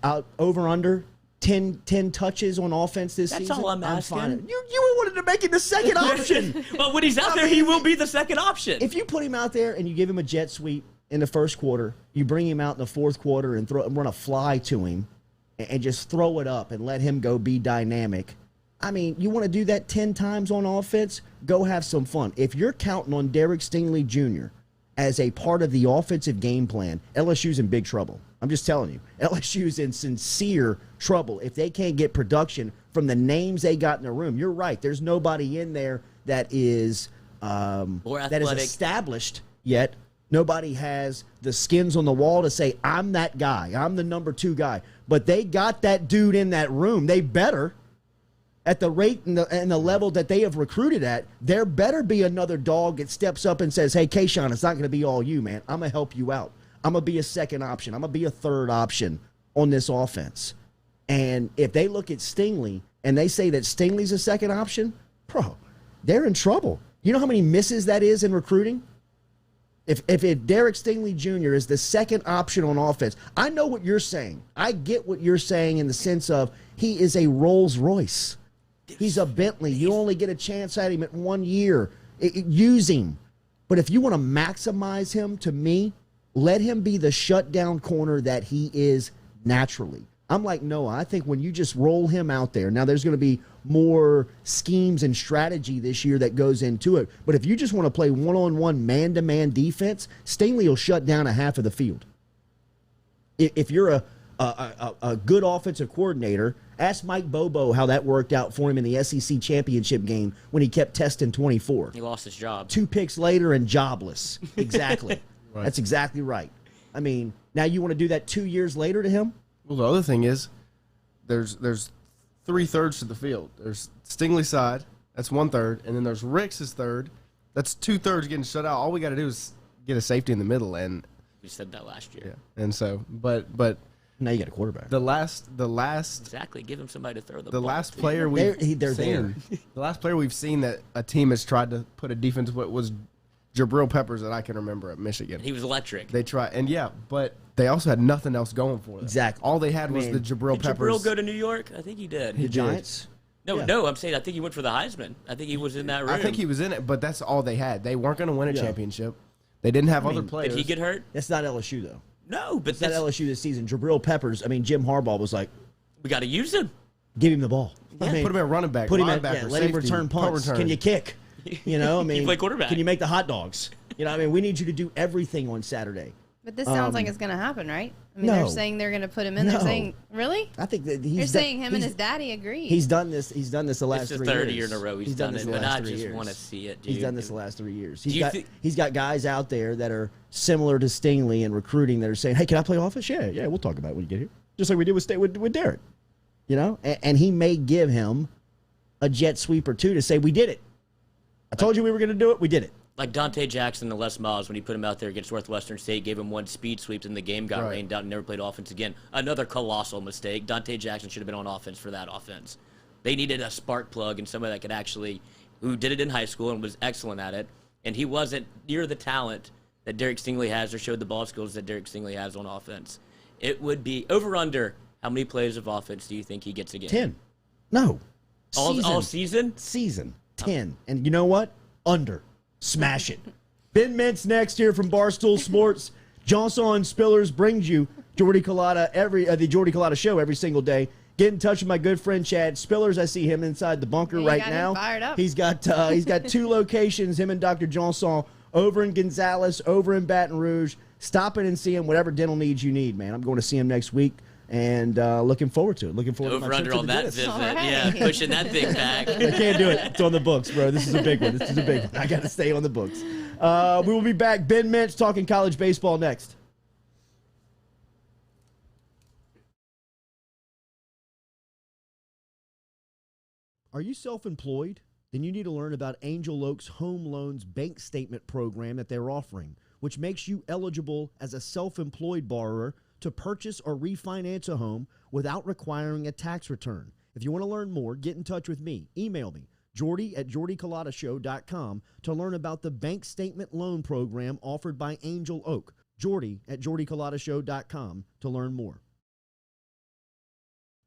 I'll over-under 10 touches on offense this season. That's all I'm asking. fine. You wanted to make it the second option. Well, when he's out there, he will be the second option. If you put him out there and you give him a jet sweep in the first quarter, you bring him out in the fourth quarter and run a fly to him and just throw it up and let him go be dynamic. I mean, you want to do that 10 times on offense? Go have some fun. If you're counting on Derek Stingley Jr. as a part of the offensive game plan, LSU's in big trouble. I'm just telling you. LSU's in sincere trouble if they can't get production from the names they got in the room. You're right. There's nobody in there that is established yet. Nobody has the skins on the wall to say, I'm that guy. I'm the number 2 guy. But they got that dude in that room. They better. At the rate and the level that they have recruited at, there better be another dog that steps up and says, hey, Kayshawn, it's not going to be all you, man. I'm going to help you out. I'm going to be a second option. I'm going to be a third option on this offense. And if they look at Stingley and they say that Stingley's a second option, bro, they're in trouble. You know how many misses that is in recruiting? If Derek Stingley Jr. is the second option on offense, I know what you're saying. I get what you're saying in the sense of he is a Rolls Royce. He's a Bentley. You only get a chance at him at 1 year. Use him. But if you want to maximize him, to me, let him be the shutdown corner that he is naturally. I'm like Noah. I think when you just roll him out there, now there's going to be more schemes and strategy this year that goes into it. But if you just want to play one-on-one, man-to-man defense, Stingley will shut down a half of the field. If you're a good offensive coordinator, ask Mike Bobo how that worked out for him in the SEC championship game when he kept testing 24. He lost his job. 2 picks later and jobless. Exactly. Right. That's exactly right. I mean, now you want to do that 2 years later to him? Well, the other thing is there's 3/3 to the field. There's Stingley's side, that's 1/3, and then there's Rick's third. That's 2/3 getting shut out. All we got to do is get a safety in the middle, and we said that last year. Yeah, and so, but now you got a quarterback. The last exactly. Give him somebody to throw the the ball last to. player we've they're seen. The last player we've seen that a team has tried to put a defense what was Jabril Peppers that I can remember at Michigan. He was electric. They tried, and yeah, but they also had nothing else going for them. Exactly. All they had was the Jabril Did Peppers. Jabril go to New York? I think he did. The Giants? No, I'm saying I think he went for the Heisman. I think he was in that room. I think he was in it, but that's all they had. They weren't going to win a championship. They didn't have other players. Did he get hurt? That's not LSU, though. No, but It's not LSU this season. Jabril Peppers, Jim Harbaugh was like, we got to use him. give him the ball. Put him at running back, Put him at, linebacker, let him safety, return punt punts. return. Can you kick? You play quarterback. Can you make the hot dogs? We need you to do everything on Saturday. But this sounds like it's going to happen, right? I mean, no. they're saying they're going to put him in. No. They're saying, really? I think that You're saying him and his daddy agree. He's done this. He's done this the last 3 years. It's the third year in a row he's done this it, the but last I 3 just years. want to see it, dude. He's done this the last 3 years. Do you He's got guys out there that are similar to Stingley in recruiting that are saying, hey, can I play offense? Yeah, we'll talk about it when you get here. Just like we did with Derek. And he may give him a jet sweep or two to say, we did it. I told you we were going to do it. We did it. Like Dante Jackson and Les Miles, when he put him out there against Northwestern State, gave him 1 speed sweep, and the game got rained out and never played offense again. Another colossal mistake. Dante Jackson should have been on offense for that offense. They needed a spark plug and somebody that could actually, who did it in high school and was excellent at it, and he wasn't near the talent that Derek Stingley has or showed the ball skills that Derek Stingley has on offense. It would be over-under. How many plays of offense do you think he gets a game? 10. No. All season? Season. 10. And you know what? Under. Smash it. Ben Mintz next here from Barstool Sports. Johnson and Spillers brings you Jordy Culotta the Jordy Culotta Show every single day. Get in touch with my good friend Chad Spillers. I see him inside the bunker right now. Fired up. He's got 2 locations. Him and Dr. Johnson over in Gonzales, over in Baton Rouge. Stop in and see him. Whatever dental needs you need, man. I'm going to see him next week. And looking forward to it. Looking forward to my trip over-under to on the that dentist. visit. All right. Yeah, pushing that thing back. I can't do it. It's on the books, bro. This is a big one. I got to stay on the books. We will be back. Ben Mintz talking college baseball next. Are you self-employed? Then you need to learn about Angel Oak's Home Loans Bank Statement program that they're offering, which makes you eligible as a self-employed borrower to purchase or refinance a home without requiring a tax return. If you want to learn more, get in touch with me. Email me, jordy@jordyculotta.show.com, to learn about the bank statement loan program offered by Angel Oak. Jordy@jordyculotta.show.com to learn more.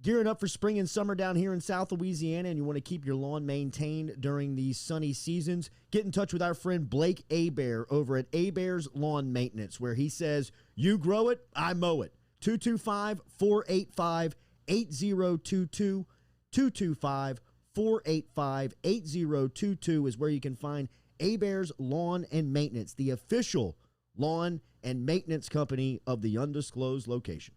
Gearing up for spring and summer down here in South Louisiana, and you want to keep your lawn maintained during these sunny seasons, get in touch with our friend Blake Abear over at Abear's Lawn Maintenance, where he says, you grow it, I mow it. 225-485-8022. 225-485-8022 is where you can find Abear's Lawn and Maintenance, the official lawn and maintenance company of the undisclosed location.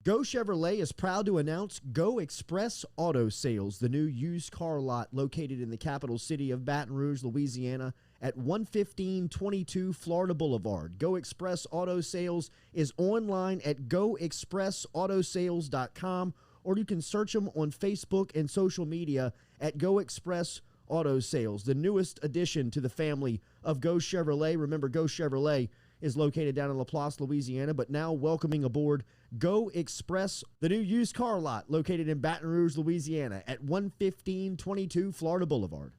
Go Chevrolet is proud to announce Go Express Auto Sales, the new used car lot located in the capital city of Baton Rouge, Louisiana, at 11522 Florida Boulevard. Go Express Auto Sales is online at goexpressautosales.com, or you can search them on Facebook and social media at Go Express Auto Sales, the newest addition to the family of Go Chevrolet. Remember, Go Chevrolet is located down in Laplace, Louisiana, but now welcoming aboard Go Express, the new used car lot located in Baton Rouge, Louisiana at 11522 Florida Boulevard.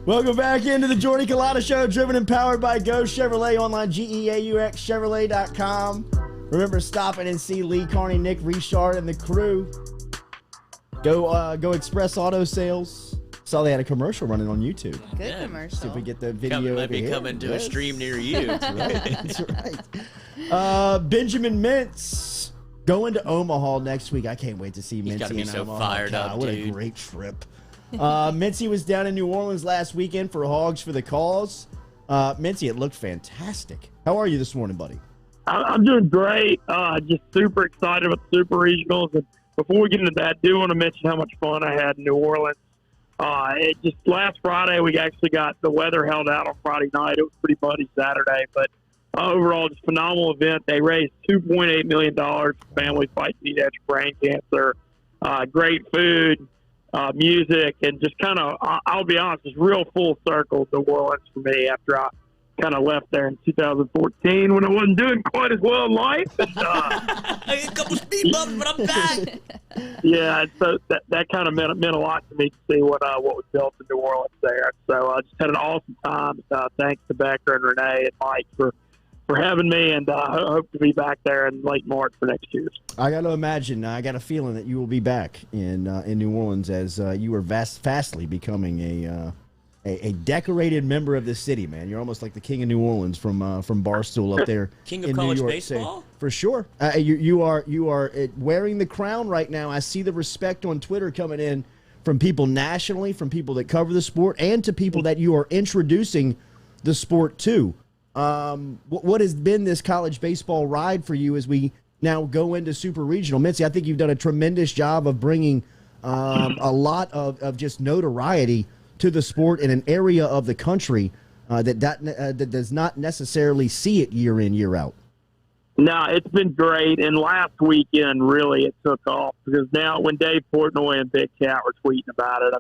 Welcome back into the Jordy Culotta Show, driven and powered by Go Chevrolet, online GEAUXChevrolet.com. Remember, stop in and see Lee Carney, Nick Richard, and the crew. Go Express Auto Sales. Saw they had a commercial running on YouTube. Good commercial. See if we get the video. Might be coming to a stream near you. That's right. Benjamin Mintz going to Omaha next week. I can't wait to see Mintzy. He's got to be so Omaha. fired up, What dude. a great trip. Mintzy was down in New Orleans last weekend for Hogs for the Cause. Mintzy, it looked fantastic. How are you this morning, buddy? I'm doing great. Just super excited about the Super Regionals. And before we get into that, I do want to mention how much fun I had in New Orleans. Just last Friday, we actually got the weather held out on Friday night. It was pretty muddy Saturday, but overall, just phenomenal event. They raised $2.8 million for families fighting pediatric brain cancer. Great food. Music, and just kind of, I'll be honest, it's real full circle New Orleans for me after I kind of left there in 2014 when I wasn't doing quite as well in life. And, I got a couple speed bumps, but I'm back. Yeah, and so that kind of meant a lot to me to see what was built in New Orleans there. So I just had an awesome time. Thanks to Becker and Renee and Mike for having me, and I hope to be back there in late March for next year. I got to imagine, I got a feeling that you will be back in New Orleans as you are fastly becoming a decorated member of the city, man. You're almost like the king of New Orleans from Barstool up there. King of in college New York baseball? State. For sure. You are wearing the crown right now. I see the respect on Twitter coming in from people nationally, from people that cover the sport, and to people that you are introducing the sport to. What has been this college baseball ride for you as we now go into Super Regional? Mintzy, I think you've done a tremendous job of bringing a lot of just notoriety to the sport in an area of the country that does not necessarily see it year in, year out. No, it's been great. And last weekend, really, it took off because now when Dave Portnoy and Big Cat were tweeting about it,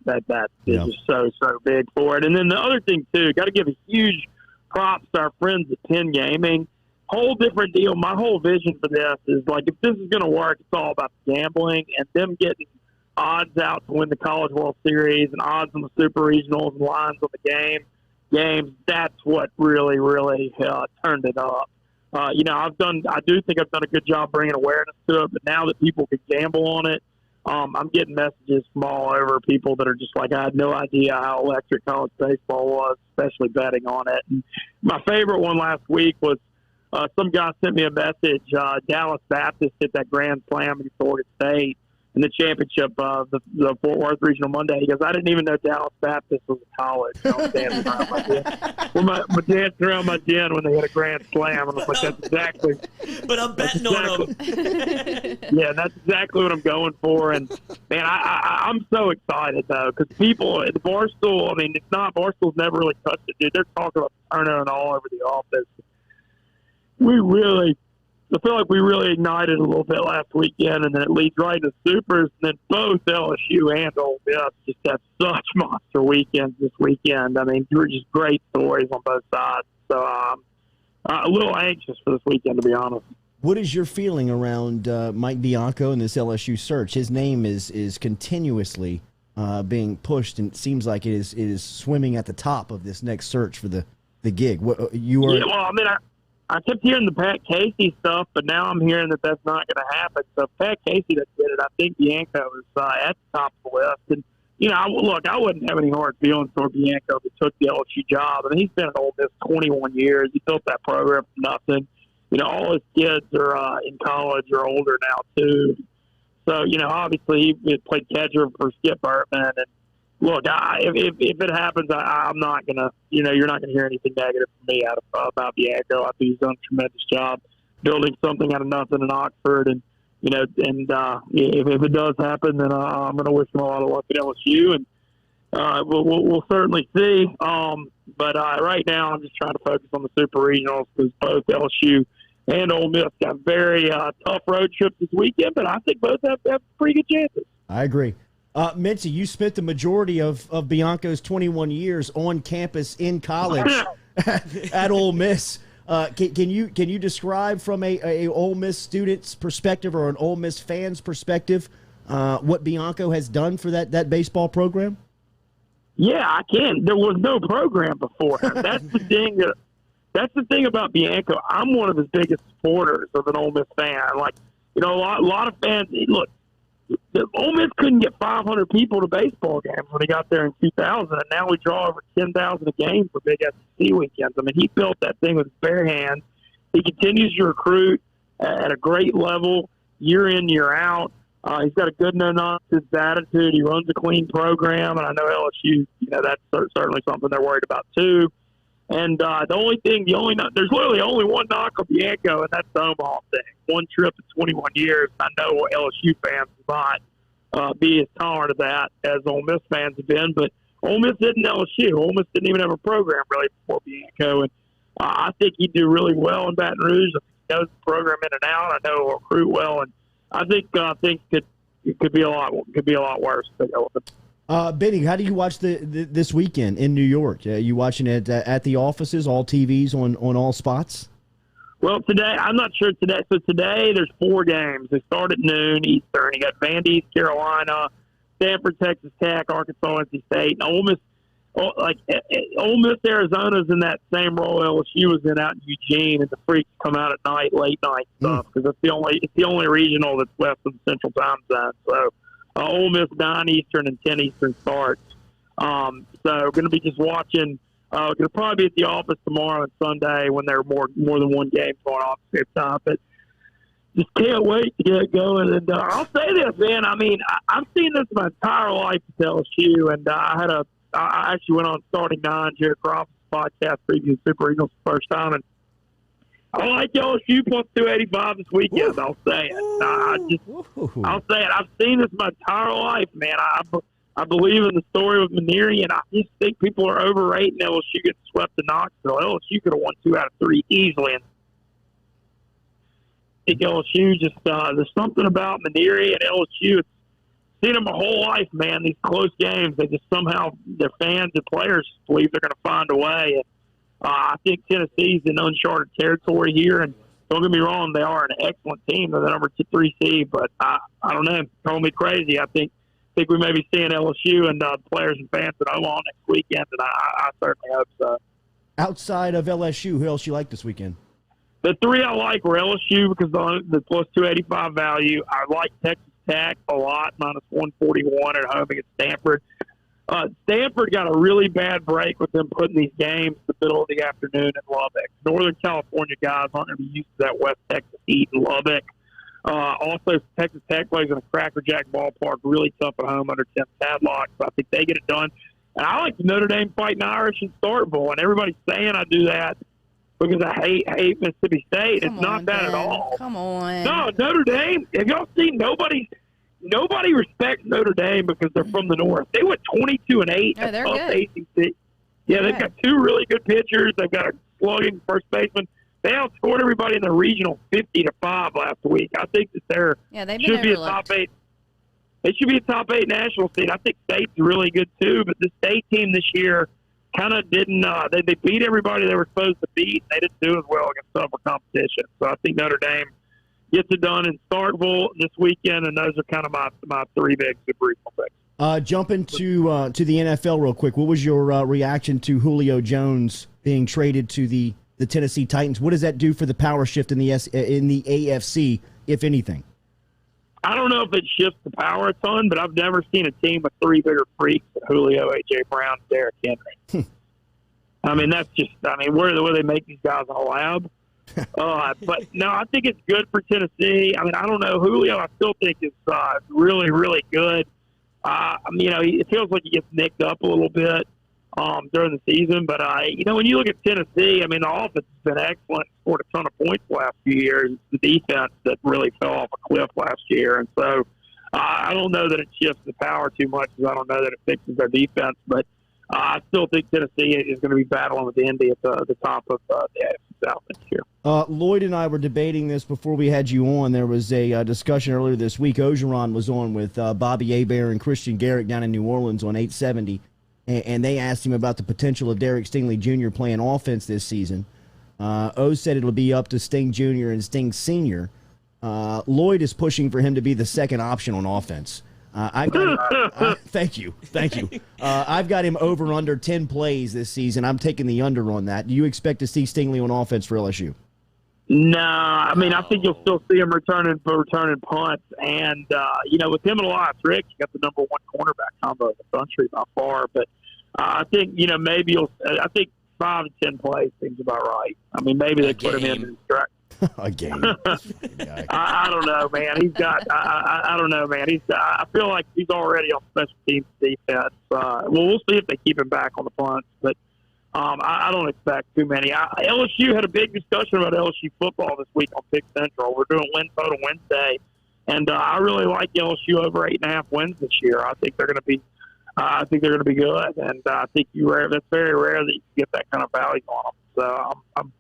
that is just so big for it. And then the other thing, too, got to give a huge props to our friends at 10 Gaming. Whole different deal. My whole vision for this is, like, if this is going to work, it's all about gambling and them getting odds out to win the College World Series and odds on the Super Regionals and lines on the games. That's what really turned it up. I do think I've done a good job bringing awareness to it, but now that people can gamble on it, I'm getting messages from all over people that are just like, I had no idea how electric college baseball was, especially betting on it. And my favorite one last week was some guy sent me a message. Dallas Baptist hit that grand slam against Oregon State in the championship of the Fort Worth Regional Monday. He goes, I didn't even know Dallas Baptist was a college. I was dancing around my den. Dancing around my den when they hit a grand slam. And I was like, that's exactly. But I'm betting on them. Yeah, that's exactly what I'm going for. And, man, I'm so excited, though, because people at Barstool, Barstool's never really touched it, dude. They're talking about turnout all over the office. I feel like we really ignited a little bit last weekend, and then it leads right into Supers, and then both LSU and Ole Miss just have such monster weekends this weekend. I mean, there were just great stories on both sides. So I'm a little anxious for this weekend, to be honest. What is your feeling around Mike Bianco and this LSU search? His name is continuously being pushed, and it seems like it is swimming at the top of this next search for the gig. I kept hearing the Pat Casey stuff, but now I'm hearing that that's not going to happen. So if Pat Casey doesn't get it, I think Bianco is at the top of the list. And, I wouldn't have any hard feelings for Bianco if he took the LSU job. I mean, he's been at Ole Miss 21 years. He built that program from nothing. All his kids are in college or older now, too. So, obviously he played catcher for Skip Bertman. And, look, if it happens, I'm not going to, you're not going to hear anything negative from me about Bianco. I think he's done a tremendous job building something out of nothing in Oxford. And, if it does happen, then I'm going to wish him a lot of luck at LSU. And we'll certainly see. But right now I'm just trying to focus on the Super Regionals because both LSU and Ole Miss got very tough road trips this weekend. But I think both have pretty good chances. I agree. Mintzy, you spent the majority of Bianco's 21 years on campus in college at Ole Miss. Can you describe from a Ole Miss student's perspective or an Ole Miss fan's perspective what Bianco has done for that baseball program? Yeah, I can. There was no program before him. That's the thing. That's the thing about Bianco. I'm one of his biggest supporters of an Ole Miss fan. A lot of fans. Look. The Ole Miss couldn't get 500 people to baseball games when he got there in 2000, and now we draw over 10,000 a game for big SEC weekends. I mean, he built that thing with his bare hands. He continues to recruit at a great level year in, year out. He's got a good no-nonsense attitude. He runs a clean program, and I know LSU, that's certainly something they're worried about too. And there's literally only one knock on Bianco, and that's the Omaha thing. One trip in 21 years. I know LSU fans will not be as tolerant of that as Ole Miss fans have been, but Ole Miss didn't LSU. Ole Miss didn't even have a program really before Bianco, and I think he'd do really well in Baton Rouge. I think he knows the program in and out. I know he'll recruit well, and I think things could be a lot worse if they go with him. Benny, how do you watch this weekend in New York? You watching it at the offices, all TVs on all spots? Well, today, I'm not sure today. So today there's 4 games. They start at noon Eastern. You got Vandy, East Carolina, Stanford, Texas Tech, Arkansas, NC State, and Ole Miss. Ole Miss, Arizona's in that same role LSU was in out in Eugene, and the Freaks come out at night, late night stuff, because it's the only regional that's west of the Central Time Zone. So Ole Miss 9 Eastern and 10 Eastern starts. So we're going to be just watching. We're going to probably be at the office tomorrow and Sunday when there are more than one game going on at the same time. But just can't wait to get going. And I'll say this, man. I mean, I've seen this my entire life at LSU, and I actually went on Starting Nine, Jared Crawford's podcast, previewing Super Eagles the first time, and I like LSU plus 285 this weekend. I'll say it. I'll say it. I've seen this my entire life, man. I believe in the story with Maneri, and I just think people are overrating LSU getting swept to Knoxville. LSU could have won 2 out of 3 easily. And I think LSU just there's something about Maneri and LSU. It's seen them my whole life, man. These close games, they just somehow their fans and players believe they're going to find a way. And I think Tennessee's in uncharted territory here, and don't get me wrong, they are an excellent team. They're the number 3 seed, but I don't know. Call me crazy. I think think we may be seeing LSU and players and fans at Omaha next weekend, and I certainly hope so. Outside of LSU, who else you like this weekend? The three I like were LSU because the plus 285 value. I like Texas Tech a lot, minus 141 at home against Stanford. Stanford got a really bad break with them putting these games in the middle of the afternoon in Lubbock. Northern California guys aren't going to be used to that West Texas heat in Lubbock. Also, Texas Tech plays in a crackerjack ballpark, really tough at home under 10 padlock, so I think they get it done. And I like the Notre Dame Fighting Irish in Starkville, and everybody's saying I do that because I hate Mississippi State. It's not that at all. Come on. No, Notre Dame. Have y'all seen Nobody respects Notre Dame because they're from the North. They went 22-8 Yeah, they're at good. ACC. Yeah, they've got two really good pitchers. They've got a slugging first baseman. They outscored everybody in the regional 50-5 last week. I think that they've should been be a overlooked. top 8. They should be a top 8 national seed. I think State's really good too, but the State team this year kind of didn't. They beat everybody they were supposed to beat. They didn't do as well against tougher competition. So I think Notre Dame gets it done in Starkville this weekend, and those are kind of my three big super regional picks. Jumping to the NFL real quick. What was your reaction to Julio Jones being traded to the Tennessee Titans? What does that do for the power shift in the AFC, if anything? I don't know if it shifts the power a ton, but I've never seen a team with three bigger freaks than Julio, A.J. Brown, and Derrick Henry. I mean, where do they make these guys in a lab? But no, I think it's good for Tennessee. I mean, I don't know. Julio, I still think is really, really good. It feels like he gets nicked up a little bit during the season. But, when you look at Tennessee, I mean, the offense has been excellent, scored a ton of points the last few years. It's the defense that really fell off a cliff last year. And so I don't know that it shifts the power too much because I don't know that it fixes their defense. But I still think Tennessee is going to be battling with Indy at the top of the AFC South this year. Lloyd and I were debating this before we had you on. There was a discussion earlier this week. Ogeron was on with Bobby Hebert and Christian Garrick down in New Orleans on 870, and they asked him about the potential of Derek Stingley Jr. playing offense this season. O said it'll be up to Sting Jr. and Sting Sr. Lloyd is pushing for him to be the second option on offense. Thank you. I've got him over under 10 plays this season. I'm taking the under on that. Do you expect to see Stingley on offense for LSU? No, I mean, I think you'll still see him returning punts. And, with him and Elias Ricks, you got the number one cornerback combo in the country by far. But I think, maybe I think 5 to 10 plays seems about right. I mean, maybe they put him in the a game. I don't know, man. I don't know, man. I feel like he's already on special teams defense. We'll see if they keep him back on the punts, but I don't expect too many. LSU had a big discussion about LSU football this week on Pick Central. We're doing win total Wednesday, and I really like LSU over 8.5 wins this year. I think they're going to be. I think they're going to be good, and I think that's very rare that you can get that kind of value on them. So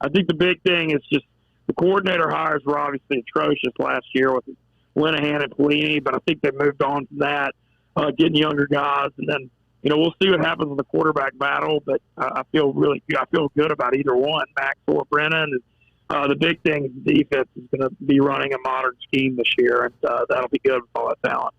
I think the big thing is just. The coordinator hires were obviously atrocious last year with Linehan and Pelini, but I think they moved on from that, getting younger guys, and then we'll see what happens in the quarterback battle. But I feel really good. I feel good about either one, Max or Brennan. And the big thing is the defense is going to be running a modern scheme this year, and that'll be good with all that talent.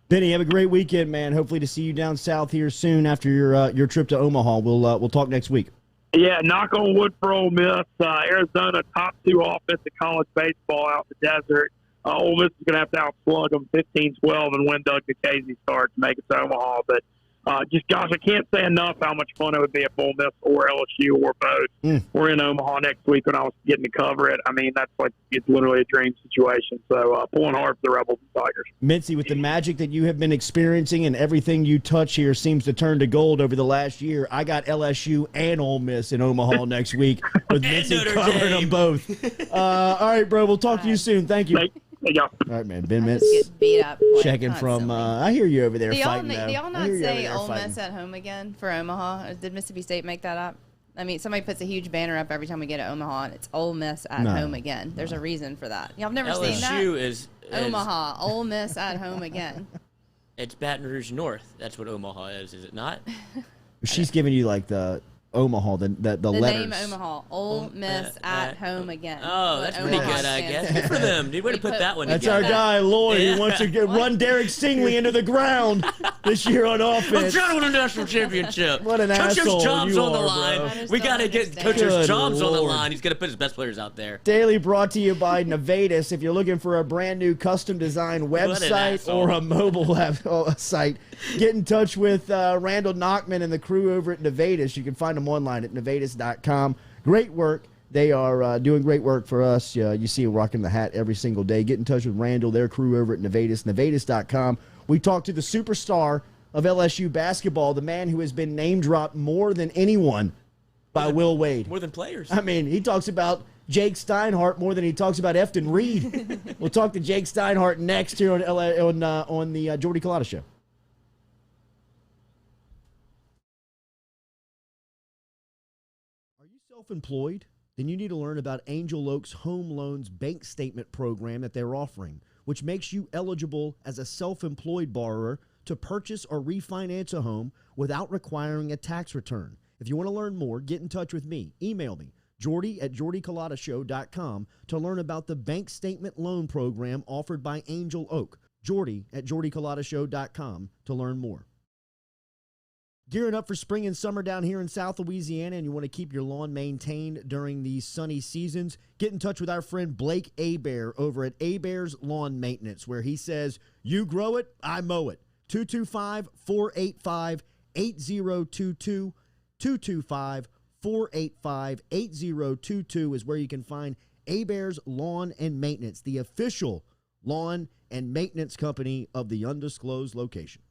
Benny, have a great weekend, man. Hopefully to see you down south here soon after your trip to Omaha. We'll talk next week. Yeah, knock on wood for Ole Miss. Arizona, top 2 offense in college baseball out in the desert. Ole Miss is going to have to outslug them 15-12 and win Doug Nikhazy start to make it to Omaha. But I can't say enough how much fun it would be if Ole Miss or LSU or both were in Omaha next week when I was getting to cover it. I mean, it's literally a dream situation. So pulling hard for the Rebels and Tigers. Mintzy, with the magic that you have been experiencing and everything you touch here seems to turn to gold over the last year, I got LSU and Ole Miss in Omaha next week with Mintzy covering them both. All right, bro. We'll talk to you soon. Thank you. Yeah. All right, man. Ben Mintz get beat up. checking from. I hear you over there fighting. Do y'all not say Ole Miss at home again for Omaha? Did Mississippi State make that up? I mean, somebody puts a huge banner up every time we get to Omaha, and it's Ole Miss at home again. There's a reason for that. Y'all have never seen that? LSU is Omaha, Ole Miss at home again. It's Baton Rouge North. That's what Omaha is it not? She's giving you like the Omaha, the letters. name Omaha. Ole Miss at home again. Oh, that's pretty good, I guess. Good for them. Dude, way to put that one That's together. our guy, Lloyd, who wants to run Derek Stingley into the ground this year on I'm offense. trying to win a national championship. What an Coach's asshole job's you on the are, line. bro. We got to get Coach's Good jobs on the Lord. line. He's going to put his best players out there. Daily brought to you by Nevadis. If you're looking for a brand new custom design website or a mobile app site, get in touch with Randall Knockman and the crew over at Nevadis. You can find them online at nevadis.com. Great work. They are doing great work for us. You see them rocking the hat every single day. Get in touch with Randall, their crew over at Nevadis, nevadis.com. We talked to the superstar of LSU basketball, the man who has been name-dropped more than anyone by Will Wade. More than players. I mean, he talks about Jake Steinhardt more than he talks about Efton Reed. We'll talk to Jake Steinhardt next here on the Jordy Culotta Show. Are you self-employed? Then you need to learn about Angel Oak's Home Loans Bank Statement program that they're offering, which makes you eligible as a self-employed borrower to purchase or refinance a home without requiring a tax return. If you want to learn more, get in touch with me. Email me, Jordy at jordyculotta.show.com, to learn about the bank statement loan program offered by Angel Oak. Jordy at jordyculotta.show.com to learn more. Gearing up for spring and summer down here in South Louisiana, and you want to keep your lawn maintained during these sunny seasons, get in touch with our friend Blake Hebert over at Hebert's Lawn Maintenance, where he says, you grow it, I mow it. 225-485-8022. 225-485-8022 is where you can find Hebert's Lawn and Maintenance, the official lawn and maintenance company of the undisclosed location.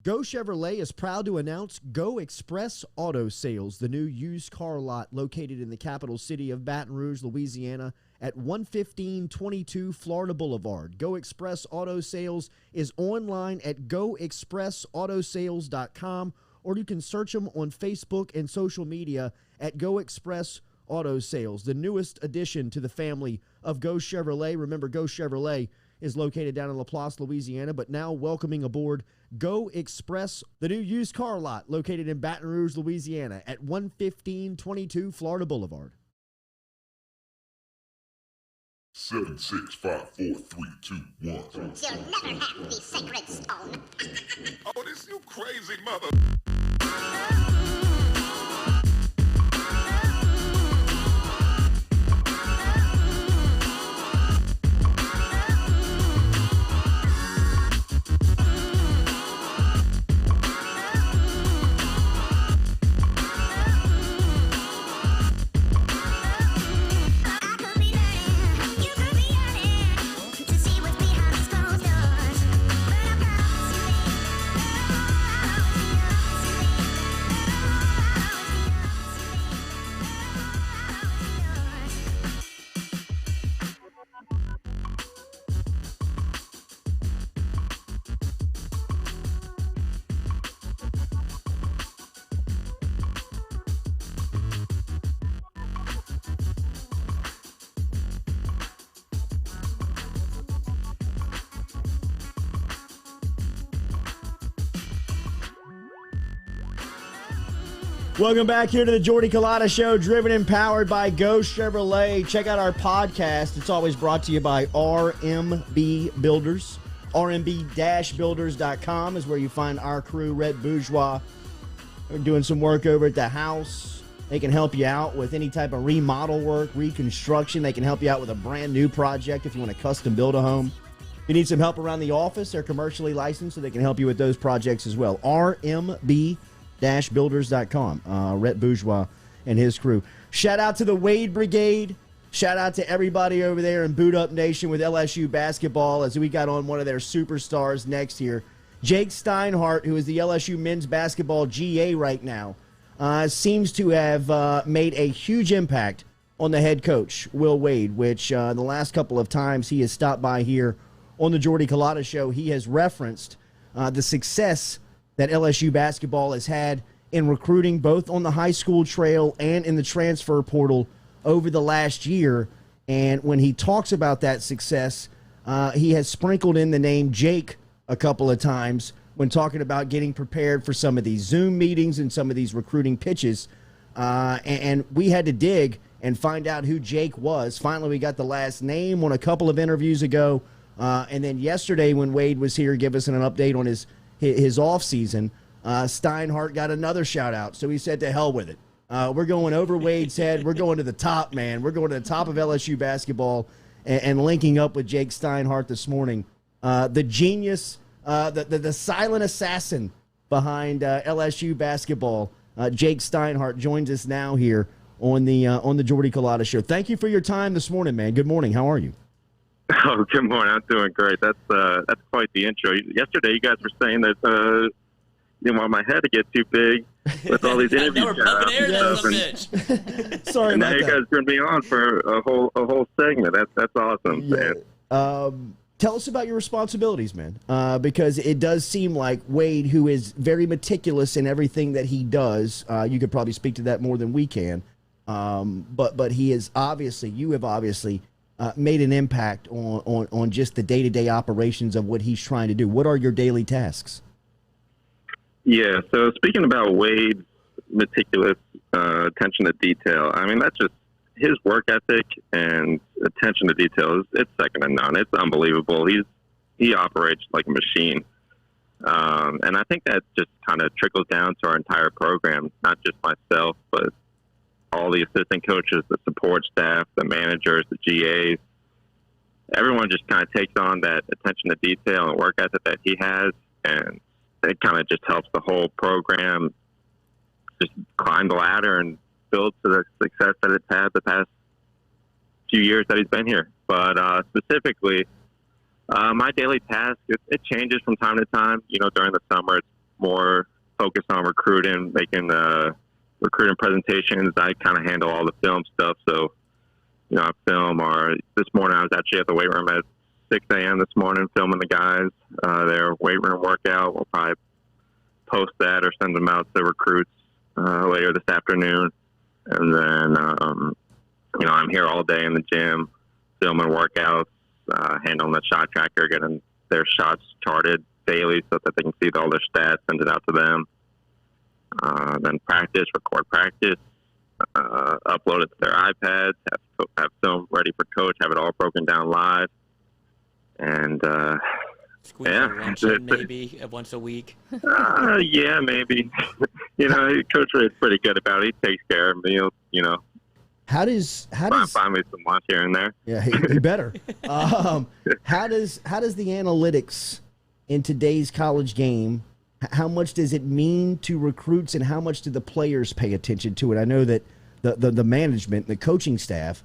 Go Chevrolet is proud to announce Go Express Auto Sales, the new used car lot located in the capital city of Baton Rouge, Louisiana, at 11522 Florida Boulevard. Go Express Auto Sales is online at goexpressautosales.com, or you can search them on Facebook and social media at Go Express Auto Sales, the newest addition to the family of Go Chevrolet. Remember, Go Chevrolet is located down in LaPlace, Louisiana, but now welcoming aboard Go Express, the new used car lot located in Baton Rouge, Louisiana at 11522 Florida Boulevard. 7, 6, 5, 4, 3, 2, 1. You'll never have the sacred stone. Oh, this you crazy mother. Welcome back here to the Jordy Culotta Show, driven and powered by Go Chevrolet. Check out our podcast. It's always brought to you by RMB Builders. RMB-builders.com is where you find our crew, Red Bourgeois. They're doing some work over at the house. They can help you out with any type of remodel work, reconstruction. They can help you out with a brand new project if you want to custom build a home. If you need some help around the office, they're commercially licensed, so they can help you with those projects as well. RMB-builders.com. Rhett Bourgeois and his crew. Shout out to the Wade Brigade. Shout out to everybody over there in Boot Up Nation with LSU basketball as we got on one of their superstars next here. Jake Steinhardt, who is the LSU men's basketball GA right now, seems to have made a huge impact on the head coach, Will Wade, which the last couple of times he has stopped by here on the Jordy Culotta Show, he has referenced the success that LSU basketball has had in recruiting both on the high school trail and in the transfer portal over the last year. And when he talks about that success, he has sprinkled in the name Jake a couple of times, when talking about getting prepared for some of these Zoom meetings and some of these recruiting pitches. And we had to dig and find out who Jake was. Finally, we got the last name on a couple of interviews ago. And then yesterday when Wade was here, give us an update on his off season, Steinhardt got another shout out. So he said, to hell with it. We're going over Wade's head. We're going to the top, man. We're going to the top of LSU basketball and linking up with Jake Steinhardt this morning. The genius, the silent assassin behind LSU basketball, Jake Steinhardt, joins us now here on the Jordy Culotta Show. Thank you for your time this morning, man. Good morning. How are you? Oh, good morning. I'm doing great. That's quite the intro. Yesterday, you guys were saying that you didn't want my head to get too big with all these interviews. Sorry and about now you guys are going to be on for a whole segment. That's awesome, yeah. man. Tell us about your responsibilities, man, because it does seem like Wade, who is very meticulous in everything that he does, you could probably speak to that more than we can, but he is obviously, you have obviously made an impact on just the day-to-day operations of what he's trying to do. What are your daily tasks? Yeah, so speaking about Wade's meticulous attention to detail, I mean, that's just his work ethic and attention to detail. It's second to none. It's unbelievable. He operates like a machine. And I think that just kind of trickles down to our entire program, not just myself, but all the assistant coaches, the support staff, the managers, the GAs. Everyone just kind of takes on that attention to detail and work ethic that he has, and it kind of just helps the whole program just climb the ladder and build to the success that it's had the past few years that he's been here. But specifically, my daily task, it changes from time to time. You know, during the summer, it's more focused on recruiting, making recruiting presentations. I kind of handle all the film stuff. So, you know, I film, or this morning I was actually at the weight room at 6 a.m. this morning filming the guys, their weight room workout. We'll probably post that or send them out to recruits later this afternoon. And then, you know, I'm here all day in the gym, filming workouts, handling the shot tracker, getting their shots charted daily so that they can see all their stats, send it out to them. Then record practice, upload it to their iPads, have film ready for coach, have it all broken down live. And, squeeze a lunch in maybe once a week. Yeah, maybe. You know, Coach Ray's pretty good about it. He takes care of meals, you know. How does find me some lunch here and there? Yeah, he better. How does the analytics in today's college game, how much does it mean to recruits, and how much do the players pay attention to it? I know that the management, the coaching staff,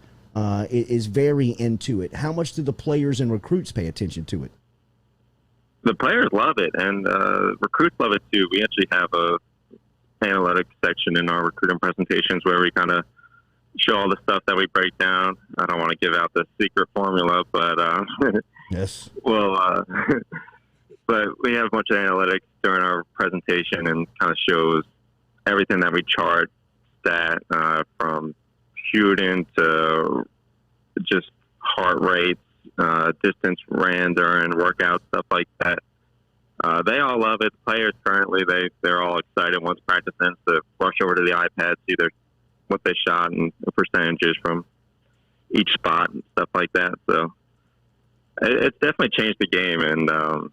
is very into it. How much do the players and recruits pay attention to it? The players love it, and recruits love it too. We actually have a analytics section in our recruiting presentations where we kind of show all the stuff that we break down. I don't want to give out the secret formula, but yes. Well, but we have a bunch of analytics during our presentation, and kind of shows everything that we chart, that from shooting to just heart rates, distance ran during workouts, stuff like that. They all love it. Players currently, they're all excited once practice ends to rush over to the iPad, see what they shot and the percentages from each spot and stuff like that. So it's definitely changed the game, and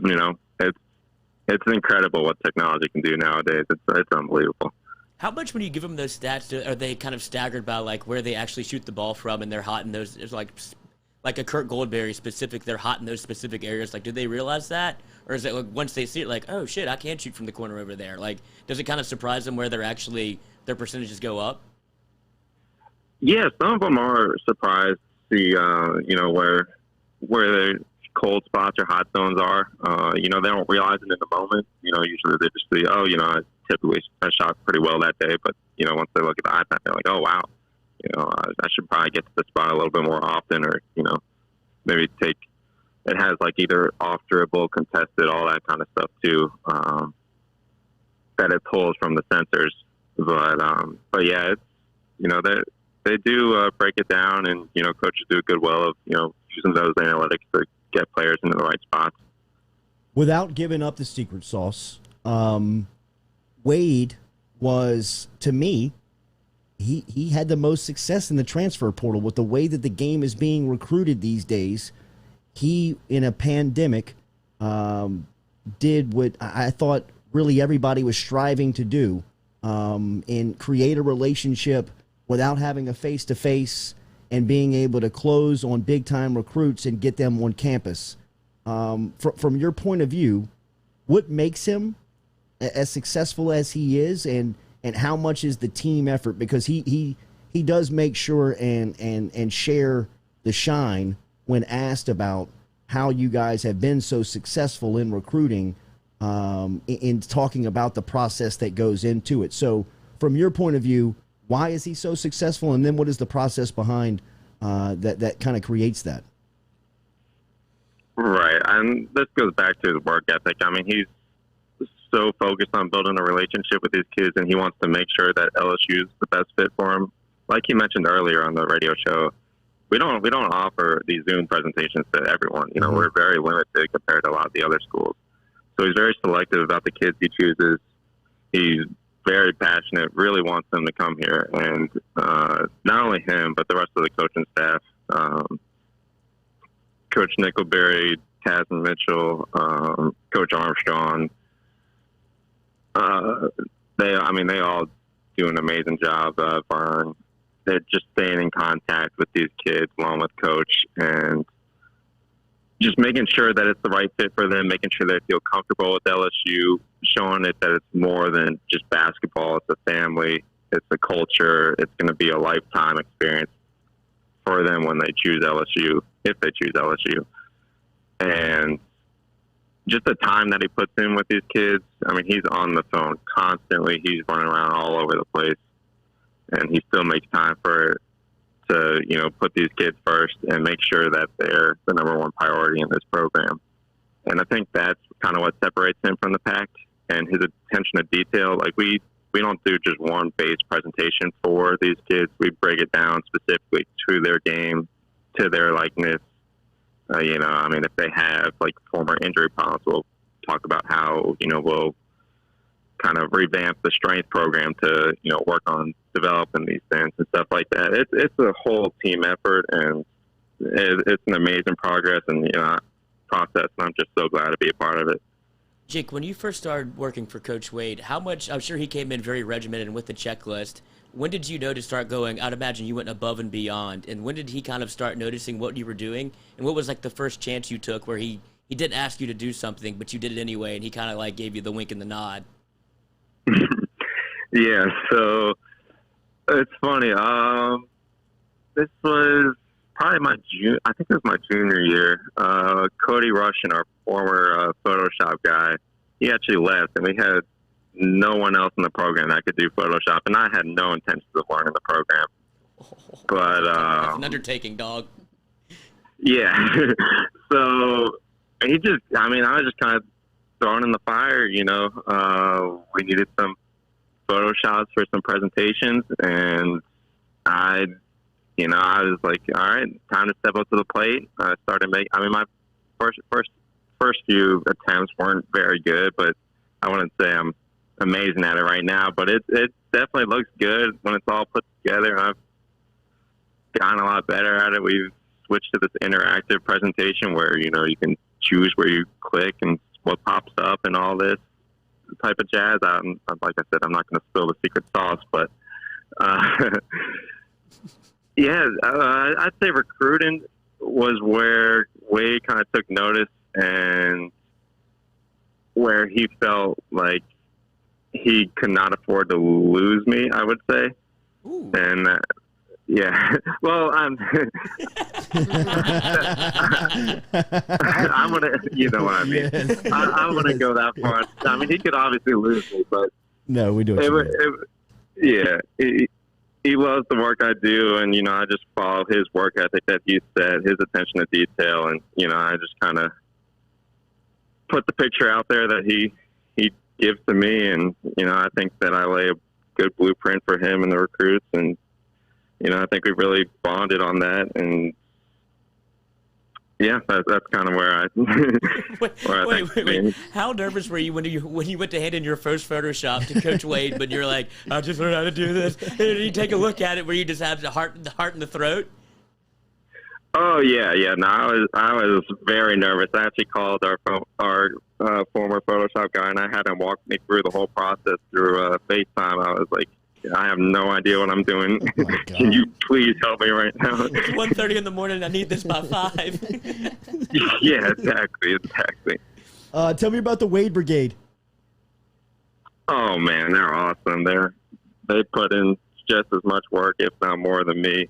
you know, it's incredible what technology can do nowadays. It's unbelievable. How much, when you give them those stats, are they kind of staggered by like where they actually shoot the ball from, and they're hot in those? It's like a Kurt Goldberry specific. They're hot in those specific areas. Like, do they realize that, or is it like once they see it, like, oh shit, I can shoot from the corner over there? Like, does it kind of surprise them where their percentages go up? Yeah, some of them are surprised to see, you know, where the cold spots or hot zones are. You know, they don't realize it in the moment. You know, usually they just see, oh, you know, I shot pretty well that day. But, you know, once they look at the iPad, they're like, oh, wow. You know, I should probably get to the spot a little bit more often, or, you know, maybe it has like either off dribble, contested, all that kind of stuff too, that it pulls from the sensors. But yeah, it's, you know, they do break it down, and, you know, coaches do a good well of, you know, using those analytics to get players into the right spots. without giving up the secret sauce, Wade was, to me, he had the most success in the transfer portal with the way that the game is being recruited these days. He, in a pandemic, did what I thought really everybody was striving to do, and create a relationship without having a face-to-face and being able to close on big-time recruits and get them on campus. From your point of view, what makes him as successful as he is, and how much is the team effort? Because he does make sure and share the shine when asked about how you guys have been so successful in recruiting, in talking about the process that goes into it. So from your point of view, why is he so successful? And then what is the process behind that kind of creates that? Right. And this goes back to his work ethic. I mean, he's so focused on building a relationship with these kids, and he wants to make sure that LSU is the best fit for him. Like he mentioned earlier on the radio show, we don't offer these Zoom presentations to everyone. You know, we're very limited compared to a lot of the other schools. So he's very selective about the kids he chooses. He's very passionate, really wants them to come here. And not only him, but the rest of the coaching staff, Coach Nickelberry, Tasman Mitchell, Coach Armstrong, they all do an amazing job. Vern, they're just staying in contact with these kids along with Coach, and just making sure that it's the right fit for them, making sure they feel comfortable with LSU, showing it that it's more than just basketball. It's a family. It's a culture. It's going to be a lifetime experience for them when they choose LSU, if they choose LSU. And just the time that he puts in with these kids, I mean, he's on the phone constantly. He's running around all over the place, and he still makes time to put these kids first and make sure that they're the number one priority in this program. And I think that's kind of what separates him from the pack, and his attention to detail. Like we don't do just one base presentation for these kids. We break it down specifically to their game, to their likeness. If they have like former injury problems, we'll talk about how, we'll kind of revamp the strength program to, work on developing these things and stuff like that. It's a whole team effort, and it's an amazing progress and, process. And I'm just so glad to be a part of it. Jake, when you first started working for Coach Wade, how much, I'm sure he came in very regimented and with the checklist. When did you know to start going? I'd imagine you went above and beyond. And when did he kind of start noticing what you were doing? And what was like the first chance you took where he didn't ask you to do something, but you did it anyway, and he kind of like gave you the wink and the nod? Yeah, so it's funny. This was probably I think it was my junior year. Cody Russian, our former Photoshop guy, he actually left, and we had no one else in the program that could do Photoshop, and I had no intentions of learning the program. But that's an undertaking, dog. Yeah. So I was just kind of thrown in the fire. We needed some Photoshops for some presentations, and I was like, all right, time to step up to the plate. I started my first few attempts weren't very good, but I wouldn't say I'm amazing at it right now, but it definitely looks good when it's all put together. I've gotten a lot better at it. We've switched to this interactive presentation where, you can choose where you click and what pops up and all this type of jazz. Like I said, I'm not going to spill the secret sauce, but I'd say recruiting was where Wade kind of took notice and where he felt like he could not afford to lose me, I would say. Ooh. And well, I'm going to, you know what I mean? Yes. I'm going to go that far. I mean, he could obviously lose me, but no, we do it. He loves the work I do, and, I just follow his work ethic that he said, his attention to detail, and, I just kind of put the picture out there that he gives to me, and, I think that I lay a good blueprint for him and the recruits, and, I think we really bonded on that, and yeah, that's kind of where I. Wait. How nervous were you when you went to hand in your first Photoshop to Coach Wade? But you're like, I just learned how to do this. And you take a look at it where you just have the heart in the throat. Oh yeah. No, I was very nervous. I actually called our former Photoshop guy, and I had him walk me through the whole process through FaceTime. I was like, I have no idea what I'm doing. Oh Can you please help me right now? It's 1:30 in the morning. I need this by 5. Yeah, exactly. Tell me about the Wade Brigade. Oh man, they're awesome. They put in just as much work, if not more, than me.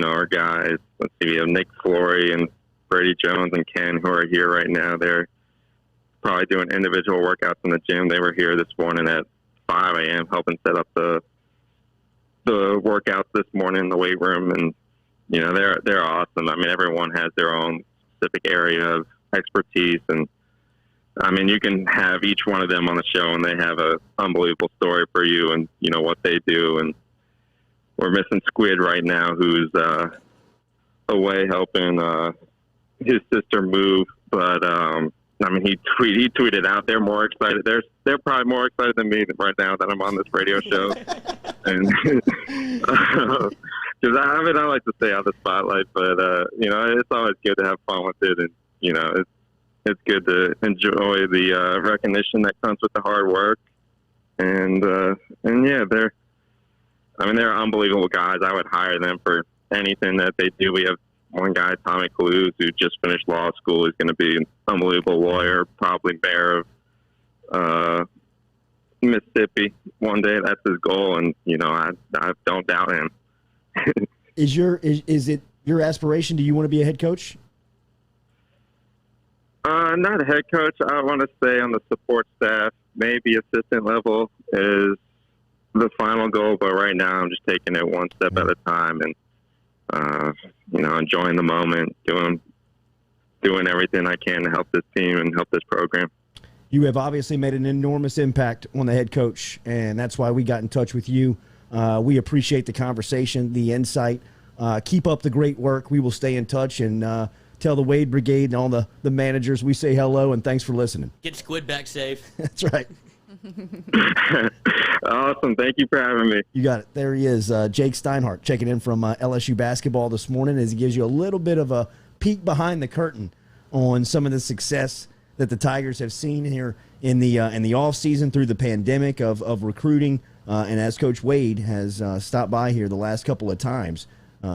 Our guys. Let's see, we have Nick Flory and Brady Jones and Ken who are here right now. They're probably doing individual workouts in the gym. They were here this morning at 5 a.m. helping set up the workouts this morning in the weight room, and they're awesome. I mean, everyone has their own specific area of expertise, and I mean, you can have each one of them on the show, and they have an unbelievable story for you, and what they do. And we're missing Squid right now, who's away helping his sister move, but I mean, he tweeted out they're more excited. They're probably more excited than me right now that I'm on this radio show. And because I like to stay on the spotlight, but it's always good to have fun with it, and it's good to enjoy the recognition that comes with the hard work. And yeah, they're unbelievable guys. I would hire them for anything that they do. We have one guy, Tommy Kaluz, who just finished law school. He's going to be an unbelievable lawyer, probably mayor of Mississippi one day. That's his goal, and I don't doubt him. Is it your aspiration? Do you want to be a head coach? Not a head coach. I want to stay on the support staff. Maybe assistant level is the final goal, but right now I'm just taking it one step at a time, and enjoying the moment, doing everything I can to help this team and help this program. You have obviously made an enormous impact on the head coach, and that's why we got in touch with you. We appreciate the conversation, the insight. Keep up the great work. We will stay in touch, and tell the Wade Brigade and all the managers we say hello, and thanks for listening. Get Squid back safe. That's right. Awesome. Thank you for having me. You got it. There he is, Jake Steinhardt, checking in from LSU basketball this morning as he gives you a little bit of a peek behind the curtain on some of the success that the Tigers have seen here in the offseason through the pandemic of recruiting. And as Coach Wade has stopped by here the last couple of times,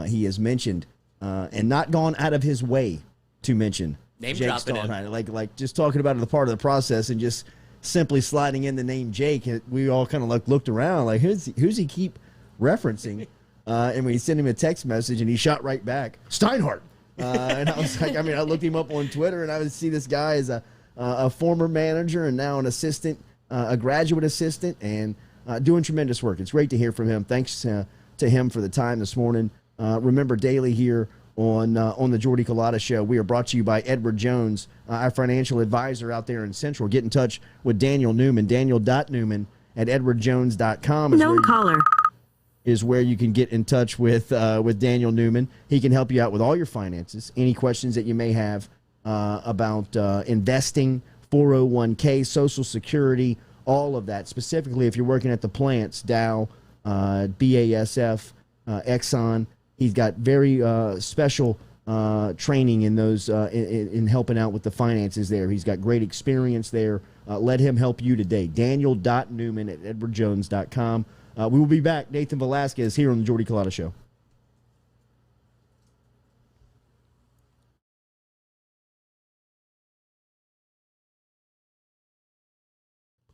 he has mentioned and not gone out of his way to mention name Jake Steinhardt. Like just talking about it, the part of the process, and just simply sliding in the name Jake. We all kind of looked around like, who's he keep referencing? And we sent him a text message, and he shot right back, Steinhardt. And I was like, I looked him up on Twitter, and I would see this guy as a former manager and now an assistant, a graduate assistant, and doing tremendous work. It's great to hear from him. Thanks to him for the time this morning. Remember, daily here on the Jordy Culotta Show, we are brought to you by Edward Jones, our financial advisor out there in Central. Get in touch with Daniel Newman, Daniel.Newman at edwardjones.com. No caller. Is where you can get in touch with Daniel Newman. He can help you out with all your finances, any questions that you may have about investing, 401k, Social Security, all of that. Specifically, if you're working at the plants, Dow, BASF, Exxon, he's got very special training in those in helping out with the finances there. He's got great experience there. Let him help you today. Daniel.Newman at edwardjones.com. We will be back. Nathan Velasquez here on the Jordy Culotta Show.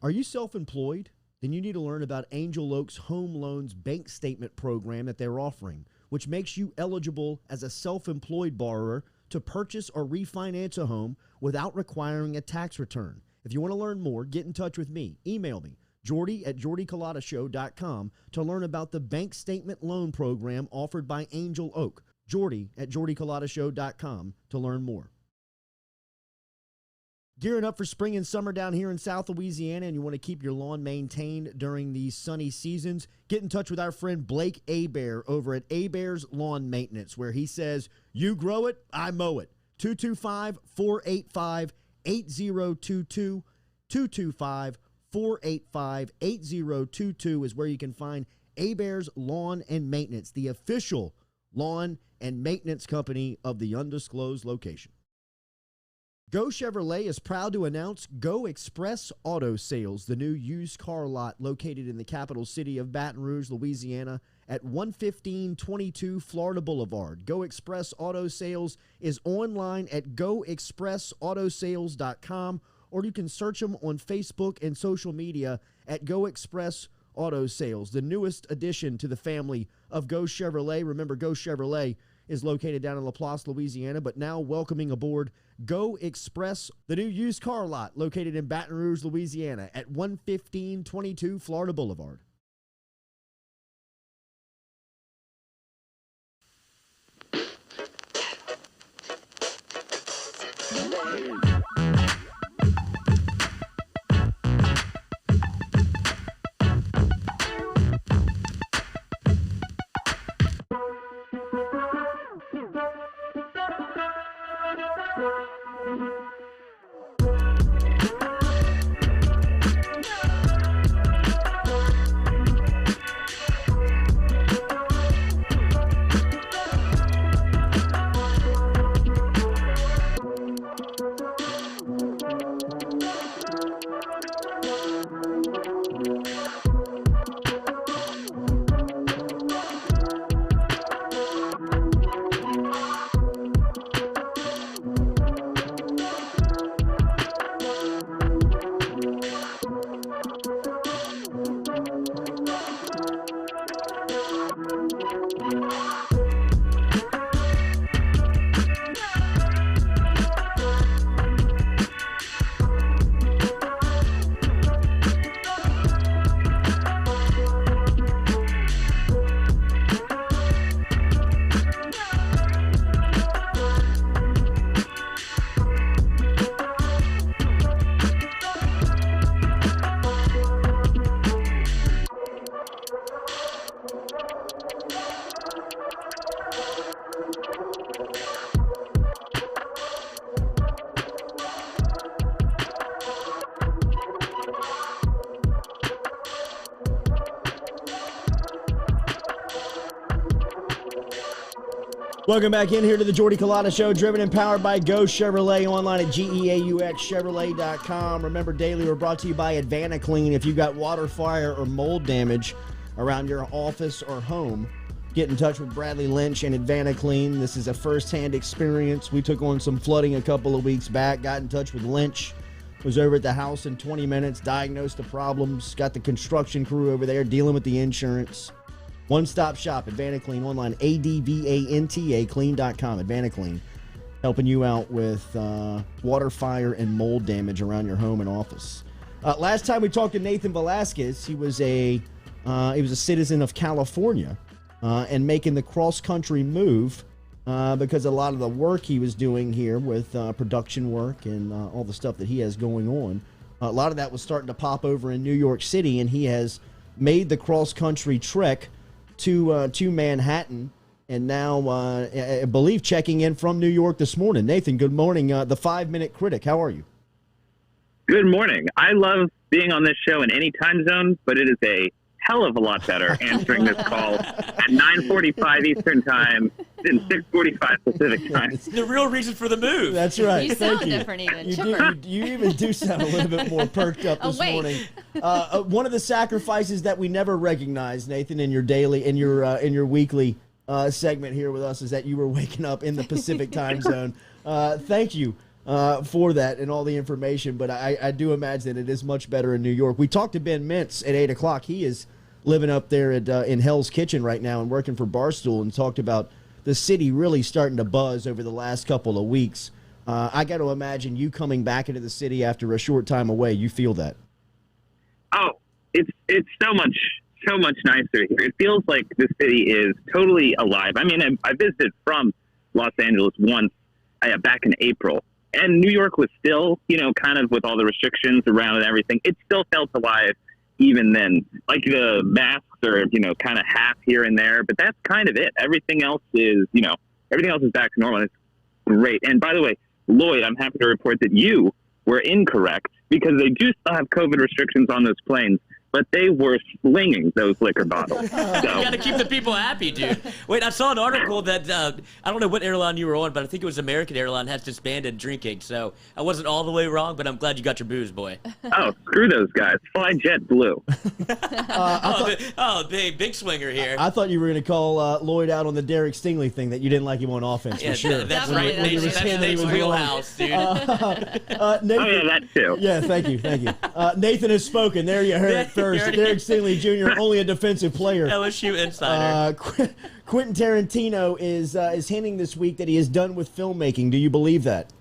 Are you self-employed? Then you need to learn about Angel Oak's Home Loans Bank Statement program that they're offering, which makes you eligible as a self-employed borrower to purchase or refinance a home without requiring a tax return. If you want to learn more, get in touch with me. Email me, Jordy at jordyculotta.show.com, to learn about the bank statement loan program offered by Angel Oak. Jordy at jordyculotta.show.com to learn more. Gearing up for spring and summer down here in South Louisiana, and you want to keep your lawn maintained during these sunny seasons, get in touch with our friend Blake Abear over at Abear's Lawn Maintenance, where he says, you grow it, I mow it. 225-485-8022. 225-485-8022 is where you can find Abear's Lawn and Maintenance, the official lawn and maintenance company of the undisclosed location. Go Chevrolet is proud to announce Go Express Auto Sales, the new used car lot located in the capital city of Baton Rouge, Louisiana, at 11522 Florida Boulevard. Go Express Auto Sales is online at goexpressautosales.com, or you can search them on Facebook and social media at Go Express Auto Sales, the newest addition to the family of Go Chevrolet. Remember, Go Chevrolet is located down in Laplace, Louisiana, but now welcoming aboard Go Express, the new used car lot located in Baton Rouge, Louisiana at 11522 Florida Boulevard. Welcome back in here to the Jordy Culotta Show, driven and powered by Go Chevrolet, online at GEAUXChevrolet.com. Remember, daily, we're brought to you by Advanaclean. If you've got water, fire, or mold damage around your office or home, get in touch with Bradley Lynch and Advanaclean. This is a first-hand experience. We took on some flooding a couple of weeks back, got in touch with Lynch, was over at the house in 20 minutes, diagnosed the problems, got the construction crew over there dealing with the insurance. One-stop shop, Advanaclean, online, ADVANTA, clean.com, Advanaclean, helping you out with water, fire, and mold damage around your home and office. Last time we talked to Nathan Velasquez, he was a citizen of California and making the cross-country move because a lot of the work he was doing here with production work and all the stuff that he has going on, a lot of that was starting to pop over in New York City, and he has made the cross-country trek to Manhattan, and now I believe checking in from New York this morning. Nathan, good morning. The 5-Minute Critic, how are you? Good morning. I love being on this show in any time zone, but it is a hell of a lot better answering this call at 9:45 Eastern Time than 6:45 Pacific Time. It's the real reason for the move. That's right. You sound different even. You even do sound a little bit more perked up this morning. One of the sacrifices that we never recognize, Nathan, in your daily, in your weekly segment here with us, is that you were waking up in the Pacific time zone. Thank you for that and all the information, but I do imagine that it is much better in New York. We talked to Ben Mintz at 8 o'clock. He is living up there at in Hell's Kitchen right now and working for Barstool, and talked about the city really starting to buzz over the last couple of weeks. I got to imagine you coming back into the city after a short time away, you feel that. Oh, it's so much nicer here. It feels like the city is totally alive. I mean, I visited from Los Angeles once back in April, And New York was still, kind of with all the restrictions around and everything, it still felt alive even then. Like the masks are, kind of half here and there, but that's kind of it. Everything else is back to normal. It's great. And by the way, Lloyd, I'm happy to report that you were incorrect because they do still have COVID restrictions on those planes, but they were slinging those liquor bottles. So. You got to keep the people happy, dude. Wait, I saw an article that, I don't know what airline you were on, but I think it was American Airline has disbanded drinking. So I wasn't all the way wrong, but I'm glad you got your booze, boy. Oh, screw those guys. Fly JetBlue. Big swinger here. I thought you were going to call Lloyd out on the Derek Stingley thing, that you didn't like him on offense, for sure. That's right. That's Nate's wheelhouse, dude. Nathan, that too. Yeah, thank you. Nathan has spoken. There you heard it first. Derek Stingley Jr., only a defensive player. LSU insider. Quentin Tarantino is hinting this week that he is done with filmmaking. Do you believe that?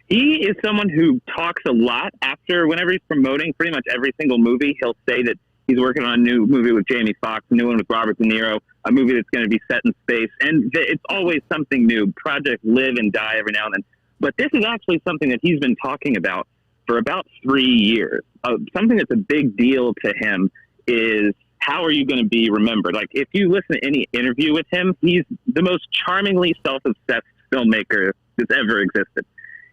He is someone who talks a lot whenever he's promoting pretty much every single movie. He'll say that he's working on a new movie with Jamie Foxx, a new one with Robert De Niro, a movie that's going to be set in space. And it's always something new. Projects live and die every now and then. But this is actually something that he's been talking about for about 3 years. Something that's a big deal to him is how are you going to be remembered? Like, if you listen to any interview with him, he's the most charmingly self-obsessed filmmaker that's ever existed.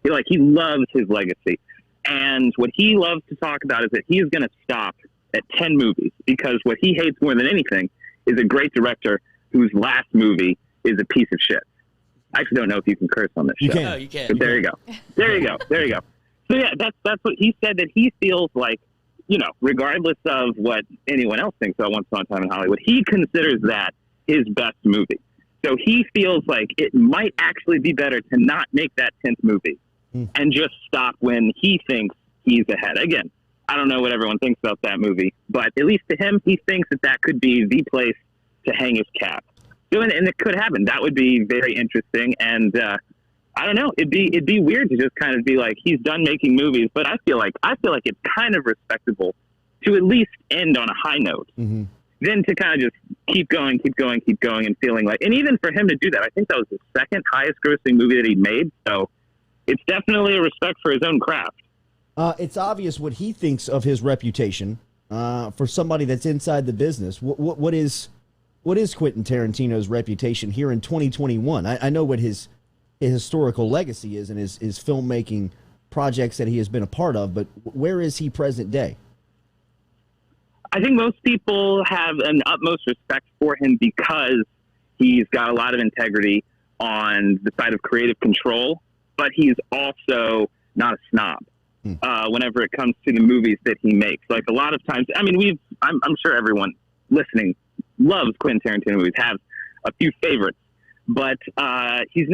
He loves his legacy. And what he loves to talk about is that he's going to stop at 10 movies because what he hates more than anything is a great director whose last movie is a piece of shit. I actually don't know if you can curse on this show. You can. Oh, you can. But there you go. There you go. So yeah, that's what he said, that he feels like, regardless of what anyone else thinks about Once Upon a Time in Hollywood, he considers that his best movie. So he feels like it might actually be better to not make that 10th movie and just stop when he thinks he's ahead. Again, I don't know what everyone thinks about that movie, but at least to him, he thinks that could be the place to hang his cap. So, and it could happen. That would be very interesting. And, I don't know. It'd be weird to just kind of be like, he's done making movies, but I feel like it's kind of respectable to at least end on a high note. Mm-hmm. Then to kind of just keep going, and feeling like, and even for him to do that, I think that was the second highest grossing movie that he made. So it's definitely a respect for his own craft. It's obvious what he thinks of his reputation. For somebody that's inside the business, what is Quentin Tarantino's reputation here in 2021? I know what his historical legacy is and his filmmaking projects that he has been a part of, but where is he present day? I think most people have an utmost respect for him because he's got a lot of integrity on the side of creative control, but he's also not a snob whenever it comes to the movies that he makes. Like a lot of times, I mean, I'm sure everyone listening loves Quentin Tarantino movies, has a few favorites. But his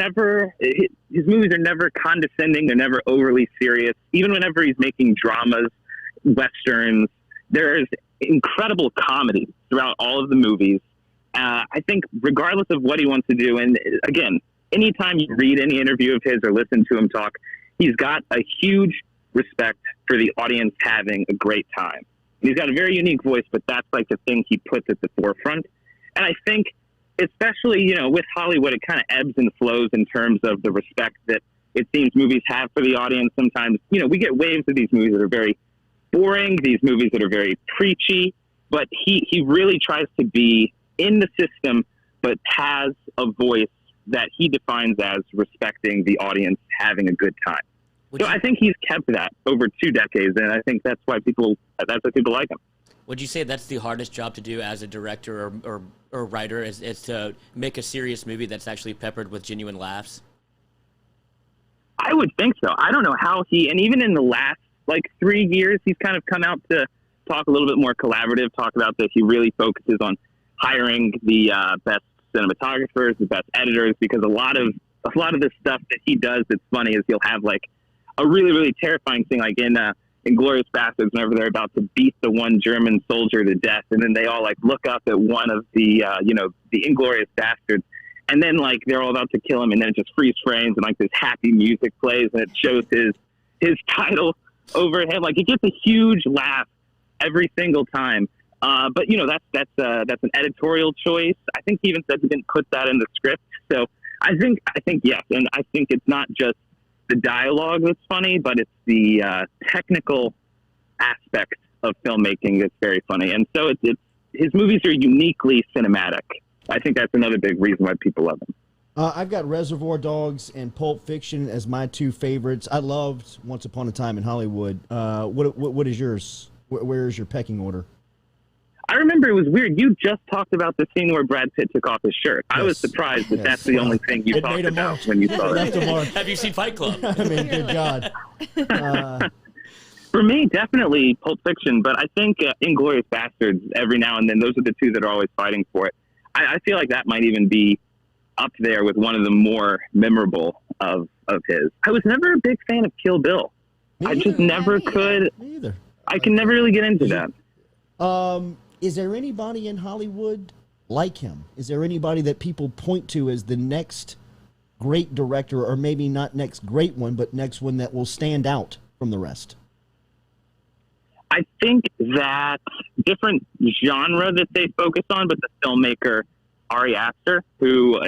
movies are never condescending. They're never overly serious. Even whenever he's making dramas, westerns, there's incredible comedy throughout all of the movies. I think regardless of what he wants to do, and again, anytime you read any interview of his or listen to him talk, he's got a huge respect for the audience having a great time. And he's got a very unique voice, but that's like the thing he puts at the forefront. And I think especially, with Hollywood, it kind of ebbs and flows in terms of the respect that it seems movies have for the audience. Sometimes, we get waves of these movies that are very boring, these movies that are very preachy, but he really tries to be in the system, but has a voice that he defines as respecting the audience having a good time. I think he's kept that over 2 decades, and I think that's why people like him. Would you say that's the hardest job to do as a director or writer is to make a serious movie that's actually peppered with genuine laughs? I would think so. I don't know how and even in the last 3 years, he's kind of come out to talk a little bit more collaborative, talk about that he really focuses on hiring the best cinematographers, the best editors, because a lot of the stuff that he does that's funny is he'll have a really, really terrifying thing in Inglourious Bastards, whenever they're about to beat the one German soldier to death, and then they all look up at one of the the Inglourious Bastards, and then they're all about to kill him, and then it just freeze frames and this happy music plays, and it shows his title overhead. It gets a huge laugh every single time. But that's an editorial choice. I think he even said he didn't put that in the script. So I think yes, and I think it's not just the dialogue that's funny, but it's the technical aspect of filmmaking that's very funny. And so it's his movies are uniquely cinematic. I think that's another big reason why people love him. I've got Reservoir Dogs and Pulp Fiction as my two favorites. I loved Once Upon a Time in Hollywood. What is yours? Where is your pecking order? I remember it was weird. You just talked about the scene where Brad Pitt took off his shirt. Yes. I was surprised that that's the only thing you talked about when you saw it. Have you seen Fight Club? I mean, good God. For me, definitely Pulp Fiction, but I think Inglourious Bastards, every now and then, those are the two that are always fighting for it. I feel like that might even be up there with one of the more memorable of his. I was never a big fan of Kill Bill. I just never could. Me either. I can never really get into that. Is there anybody in Hollywood like him? Is there anybody that people point to as the next great director, or maybe not next great one, but next one that will stand out from the rest? I think that different genre that they focus on, but the filmmaker Ari Aster, who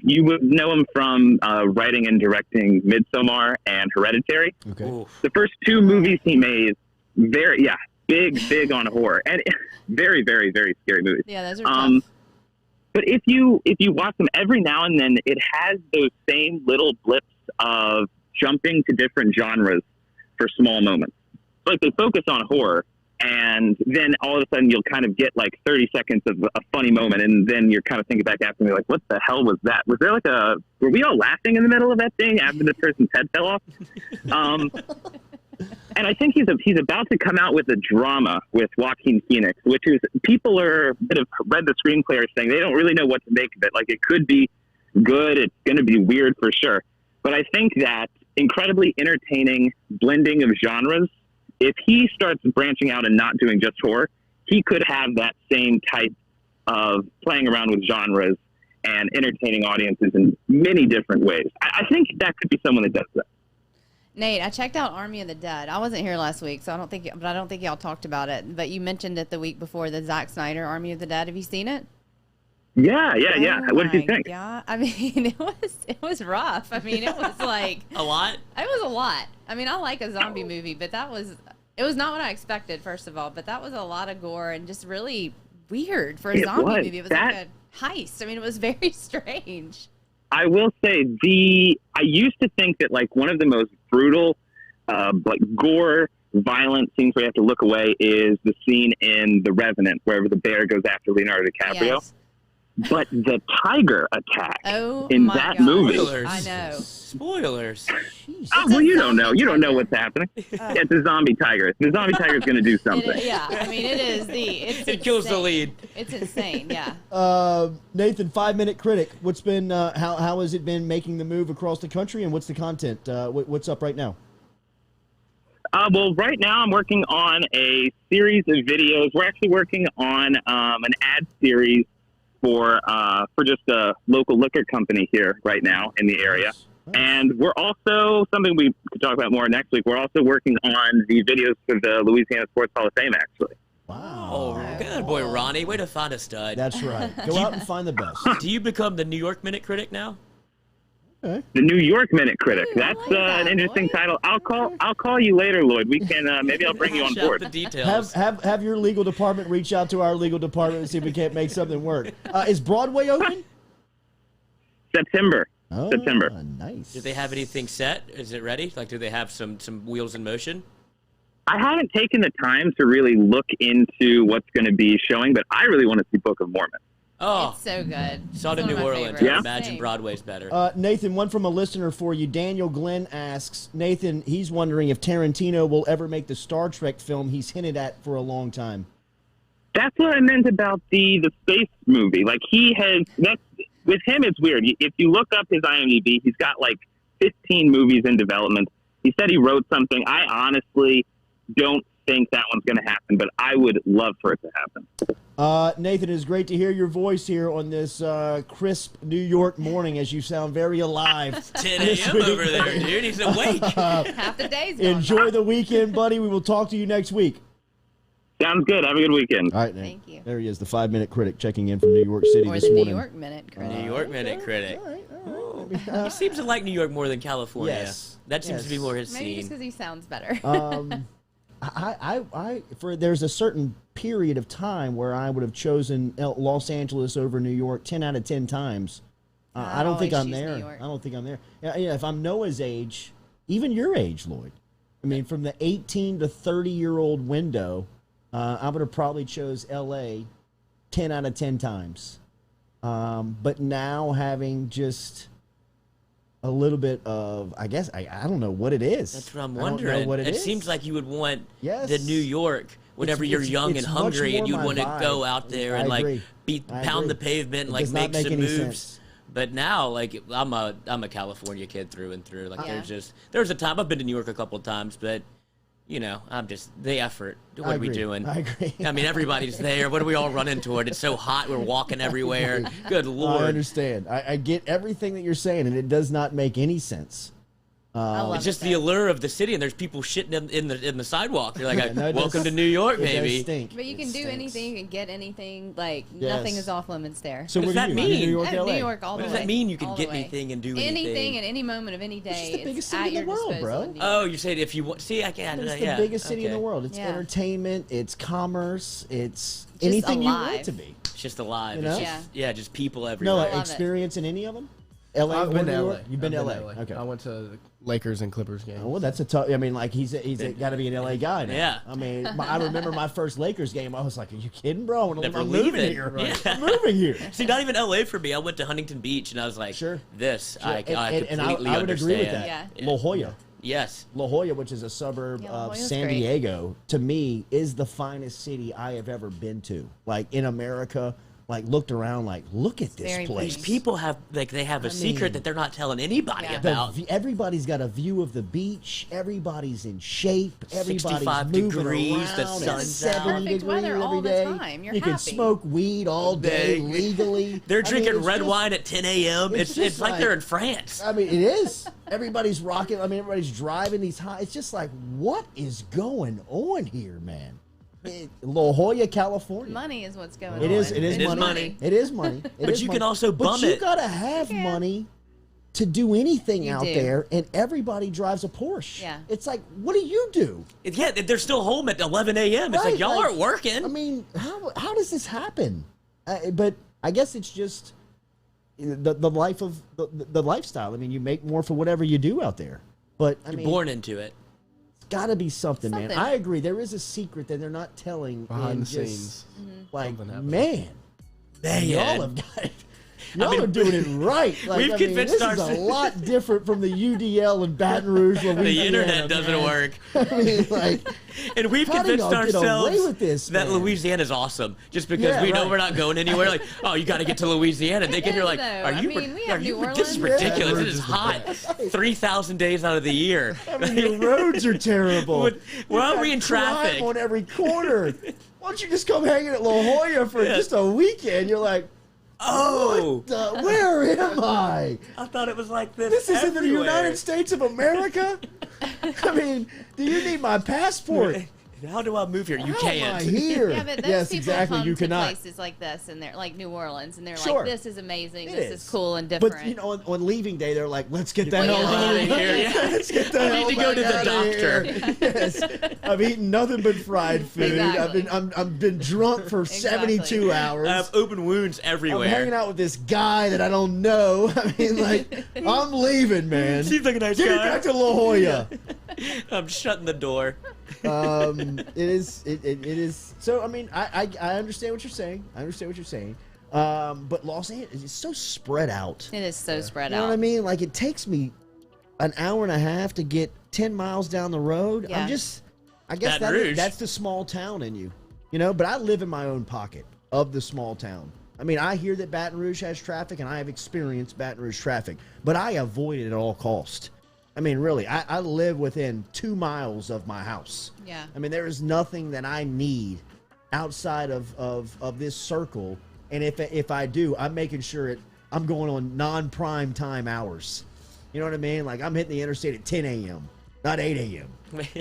you would know him from writing and directing Midsommar and Hereditary. Okay. Oof. The first two movies he made, big on horror, and very, very, very scary movies. Yeah, those are tough. But if you watch them, every now and then, it has those same little blips of jumping to different genres for small moments. Like they focus on horror, and then all of a sudden you'll kind of get like 30 seconds of a funny moment, and then you're kind of thinking back after and you're like, what the hell was that? Was there were we all laughing in the middle of that thing after the person's head fell off? And I think he's about to come out with a drama with Joaquin Phoenix, which is people that have read the screenplay are saying they don't really know what to make of it. Like it could be good, it's going to be weird for sure. But I think that incredibly entertaining blending of genres, if he starts branching out and not doing just horror, he could have that same type of playing around with genres and entertaining audiences in many different ways. I think that could be someone that does that. Nate, I checked out Army of the Dead. I wasn't here last week, so I don't think y'all talked about it. But you mentioned it the week before, the Zack Snyder Army of the Dead. Have you seen it? Yeah. What did you think? Yeah, I mean, it was rough. I mean, it was like a lot. It was a lot. I mean, I like a zombie movie, but it was not what I expected. First of all, but that was a lot of gore and just really weird for a zombie movie. It was like a heist. I mean, it was very strange. I will say I used to think that like one of the most brutal, like gore, violent scenes where you have to look away is the scene in The Revenant, wherever the bear goes after Leonardo DiCaprio. Yes. But the tiger attack in that movie. Spoilers. I know. Spoilers. Oh, well, you don't know. You don't know what's happening. It's a zombie tiger. The zombie tiger's going to do something. I mean, it is it kills the lead. It's insane, yeah. Nathan, 5-minute critic. What's been, how has it been making the move across the country, and what's the content? What's up right now? Well, right now I'm working on a series of videos. We're actually working on an ad series for just a local liquor company here right now in the area. Nice. And we're also, something we could talk about more next week, we're also working on the videos for the Louisiana Sports Hall of Fame, actually. Wow. Oh, good boy, Ronnie. Way to find a stud. That's right. Go out and find the best. Do you become the New York Minute Critic now? Okay. The New York Minute Critic. That's an interesting title. I'll call you later, Lloyd. We can maybe I'll bring you on board. The details. Have your legal department reach out to our legal department and see if we can't make something work. Is Broadway open? September. Nice. Do they have anything set? Is it ready? Like, do they have some wheels in motion? I haven't taken the time to really look into what's going to be showing, but I really want to see Book of Mormon. Oh, it's so good. Saw it in New Orleans. I imagine Broadway's better. Nathan, one from a listener for you. Daniel Glenn asks, Nathan, he's wondering if Tarantino will ever make the Star Trek film he's hinted at for a long time. That's what I meant about the space movie. Like with him, it's weird. If you look up his IMDb, he's got like 15 movies in development. He said he wrote something. I honestly don't think that one's going to happen, but I would love for it to happen. Nathan, it's great to hear your voice here on this crisp New York morning as you sound very alive. 10 a.m. over there, dude. He's awake. Half the day's gone. Enjoy the weekend, buddy. We will talk to you next week. Sounds good. Have a good weekend. All right, Nate. Thank you. There he is, the 5-minute critic checking in from New York City or this the morning. New York Minute Critic. New York Minute Critic. All right. He seems to like New York more than California. Yes. That seems to be more his Maybe just scene. because he sounds better. There's a certain period of time where I would have chosen Los Angeles over New York 10 out of 10 times. I don't think I'm there. I don't think I'm there. Yeah, if I'm Noah's age, even your age, Lloyd. I mean, from the 18 to 30-year-old window, I would have probably chose L.A. 10 out of 10 times. But now having just a little bit of, I guess, I don't know what it is. That's what I'm I don't wondering. know what it is. Seems like you would want Yes. the New York whenever you're young it's and much hungry, more and you my want to vibe. go out there I and like agree. I pound agree. the pavement and It like does not make make some any moves. sense. But now, like I'm a California kid through and through. Like Yeah. there's a time I've been to New York a couple of times, but I'm just the effort. What are we doing? I agree. I mean, everybody's there. What are we all running toward? It's so hot. We're walking everywhere. Good Lord. I understand. I get everything that you're saying, and it does not make any sense. I love It's just it, the though. allure of the city, and there's people shitting in the sidewalk. You're like, No, it welcome does- to New York, it does baby. stink. But you can It do stinks. anything, you can get anything. Like Yes. nothing is off limits there. So What does what that do you mean? New York, New LA? York all What the does way. that mean? You can All get the way. anything and do anything at any moment of any day. It's just the biggest at city in your the world, disposal bro. in New York. Oh, you said if you want. See, I can't. It's yeah, the biggest city in the okay. world. It's Yeah. entertainment. It's commerce. It's Just anything you want alive. it to be. It's just alive. You know? It's just, Yeah. just people No, everywhere. love it. experience in any of them? LA I've or been New to LA. York? You've been to I've LA. Okay. I went to the Lakers and Clippers game. Oh, well, that's a tough. I mean, like he's got to be an LA guy now. Yeah. I mean, I remember my first Lakers game. I was like, "Are you kidding, bro? Never I'm leave moving it. here. Right. I'm moving here." See, not even LA for me. I went to Huntington Beach, and I was like, Sure. this, I And completely I would agree with understand. that. La Jolla. Yes. La Jolla, which is a suburb Yeah, La of Jolla's San great. Diego, to me is the finest city I have ever been to. Like in America, like looked around, like look at this very place. These people have they have a secret mean, that they're not telling anybody Yeah. about. Everybody's got a view of the beach. Everybody's in shape. Everybody's 65 moving degrees, the around. sun's It's 70 out. Perfect degrees weather every all the day. time. You're you can happy. smoke weed all day legally. They're I mean, drinking it's red just- wine at 10 a.m. it's It's just like like- they're in France. I mean, it is. Everybody's rocking. I mean, everybody's driving these high. It's just like, what is going on here, man? La Jolla, California. Money is what's going on. It is. It is It is money. money. It is money. It But is you money. can also bum But you it. gotta have You can. money to do anything You out do. there, and everybody drives a Porsche. Yeah. It's like, what do you do? Yeah, they're still home at 11 a.m. It's Right, like, y'all aren't working. I mean, how does this happen? But I guess it's just the life of the lifestyle. I mean, you make more for whatever you do out there. But I You're mean, born into it. it's got to be something, man. Something. I agree. There is a secret that they're not telling Behind and the just, scenes. Like, Something happening. man, y'all have got it. Y'all mean, are doing it right. Like, we've I mean, convinced this is a ourselves- lot different from the UDL and Baton Rouge, Louisiana. The internet doesn't man. work. I mean, like, And we've how do convinced y'all get away ourselves with this, that man? Louisiana's awesome just because Yeah, we know right. we're not going anywhere. Like, oh, you got to get to Louisiana. They get is, here like, though. are I you? mean, we are have you? New This is Orleans. ridiculous. Yeah. It is hot. 3,000 days out of the year. I mean, the roads are terrible. Why are You we got in traffic? crime on every corner. Why don't you just come hanging at La Jolla for just a weekend? You're like, Oh, where am I? I thought it was like this. This isn't the everywhere. United States of America. I mean, do you need my passport? How do I move here? You How am I can't. here? Yeah, but those yes, people exactly. come You to cannot. places like this, and they're like New Orleans, and they're Sure. like, "This is amazing. It This is. is cool and different." But you know, on leaving day, they're like, "Let's get the Well, hell yeah. out of Here, here. yeah. Let's get the I hell need to go to the back outta doctor." here." Yes, I've eaten nothing but fried food. Exactly. I've been drunk for Exactly. 72 hours. I have open wounds I'm everywhere. hanging out with this guy that I don't know. I mean, like, I'm leaving, man. Seems like a nice Get me guy. back to La Jolla. I'm shutting the door. It is. So I mean, I understand what you're saying. But Los Angeles is so spread out. it is so spread You know out. what I mean? Like it takes me an hour and a half to get 10 miles down the road. Yeah. I guess Baton Rouge. that's the small town in you. You know, but I live in my own pocket of the small town. I mean, I hear that Baton Rouge has traffic, and I have experienced Baton Rouge traffic, but I avoid it at all cost. I mean, really, I live within 2 miles of my house. Yeah. I mean, there is nothing that I need outside of this circle, and if I do, I'm making sure I'm going on non-prime time hours. You know what I mean? Like I'm hitting the interstate at 10 a.m. Not 8 a.m.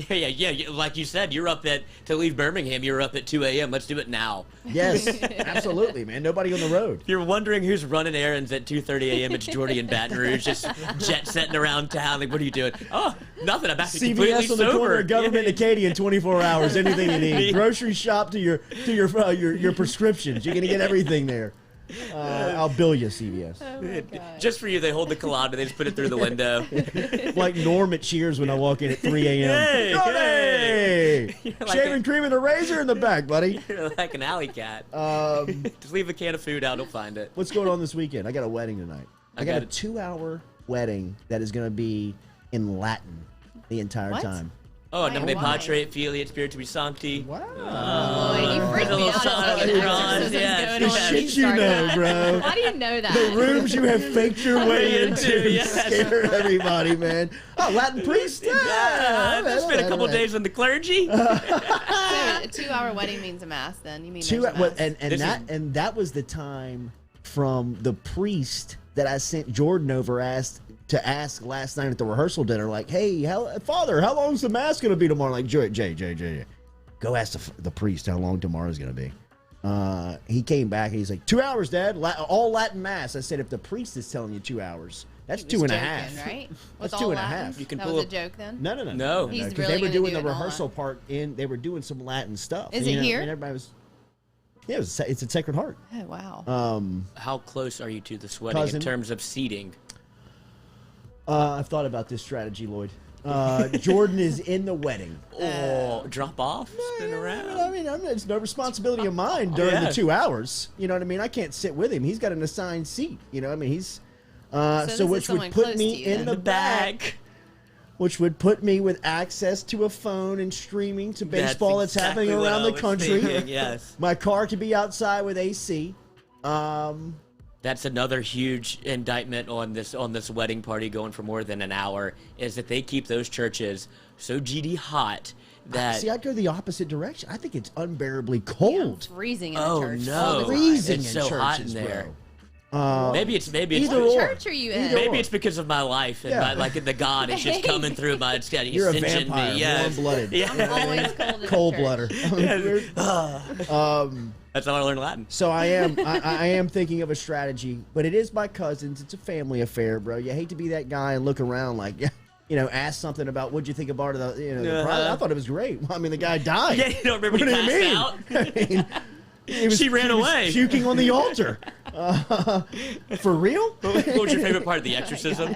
yeah. Like you said, to leave Birmingham, you're up at 2 a.m. Let's do it now. Yes, absolutely, man. Nobody on the road. If you're wondering who's running errands at 2:30 a.m., it's Jordy in Baton Rouge, just jet setting around town. Like, what are you doing? Oh, nothing. I'm actually completely CVS on the corner sober. of Government and Acadian, 24 hours. Anything you need. Grocery shop to your prescriptions. You're gonna get everything there. I'll bill you, CVS. Oh my God. Just for you, they hold the Culotta. They just put it through the window. Like Norm at Cheers when I walk in at 3 a.m. Hey! Shaving cream and a razor in the back, buddy. You're like an alley cat. Just leave a can of food out. He'll find it. What's going on this weekend? I got a wedding tonight. I got a 2-hour wedding that is going to be in Latin the entire time. Oh, Nomine Patre, Filii, et Spiritus Sancti. Wow. Boy, you freaked me out. The shit you know, bro. Why do you know that? The rooms you have faked your way into scare everybody, man. Oh, Latin priest? Yeah, there's been a couple days in the clergy. So a 2-hour wedding means a mass, then? You mean there's a mass. And that was the time from the priest that I sent Jordan over to ask last night at the rehearsal dinner, like, hey, Father, how long's the mass going to be tomorrow? Like, Jay, go ask the priest how long tomorrow's going to be. He came back and he's like, 2 hours, Dad, all Latin mass. I said, if the priest is telling you 2 hours, that's 2.5. Right? That's 2.5. You can that was a joke then? No. He's Because really they were doing the do it rehearsal part they were doing some Latin stuff. Is it here? And everybody was, it's at Sacred Heart. Oh, wow. How close are you to this wedding in terms of seating? I've thought about this strategy, Lloyd. Jordan is in the wedding. Drop off? Spin around? I mean, it's no responsibility of mine during the 2 hours. You know what I mean? I can't sit with him. He's got an assigned seat. You know what I mean? He's so which would put me in the back. Which would put me with access to a phone and streaming to baseball that's happening around the country. Yes. My car could be outside with AC. That's another huge indictment on this wedding party going for more than an hour, is that they keep those churches so GD hot that... See, I'd go the opposite direction. I think it's unbearably cold. Yeah, it's freezing in a church. No. Freezing it's in so churches, hot in there. Bro. Maybe it's what church are you in? Maybe it's because of my life and my, the God is just coming through my. You're a vampire, warm-blooded. I'm always cold-blooded. That's how I learned Latin. So I am thinking of a strategy, but it is my cousins. It's a family affair, bro. You hate to be that guy and look around like, ask something about what'd you think about it. The I thought it was great. Well, I mean, the guy died. Yeah, you don't remember what he passed out? I mean, she ran away. Puking on the altar. For real? What was your favorite part of the exorcism?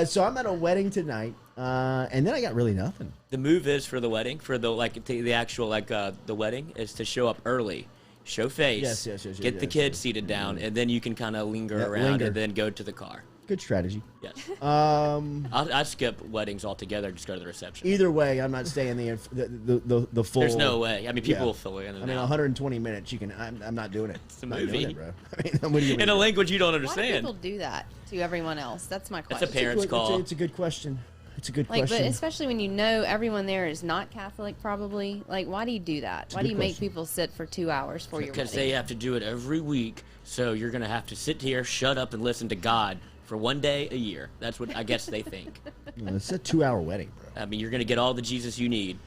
So I'm at a wedding tonight, and then I got really nothing. The move is for the wedding, for the actual the wedding, is to show up early, show face, get the kids seated down, and then you can kind of linger around and then go to the car. Good strategy. Yes. I'd skip weddings altogether. Just go to the reception. Either way, I'm not staying the full. There's no way. I mean, people will fill in. I mean, 120 minutes. You can. I'm not doing it. It's a movie, bro. I mean, in a language you don't understand. Why do people do that to everyone else? That's my question. It's a parent's call. It's a good question. It's a good question. But especially when you know everyone there is not Catholic, probably. Like, why do you do that? Why do you make people sit for 2 hours for your wedding? Because they have to do it every week. So you're gonna have to sit here, shut up, and listen to God for one day a year. That's what I guess they think. It's a 2-hour wedding, bro. I mean, you're gonna get all the Jesus you need.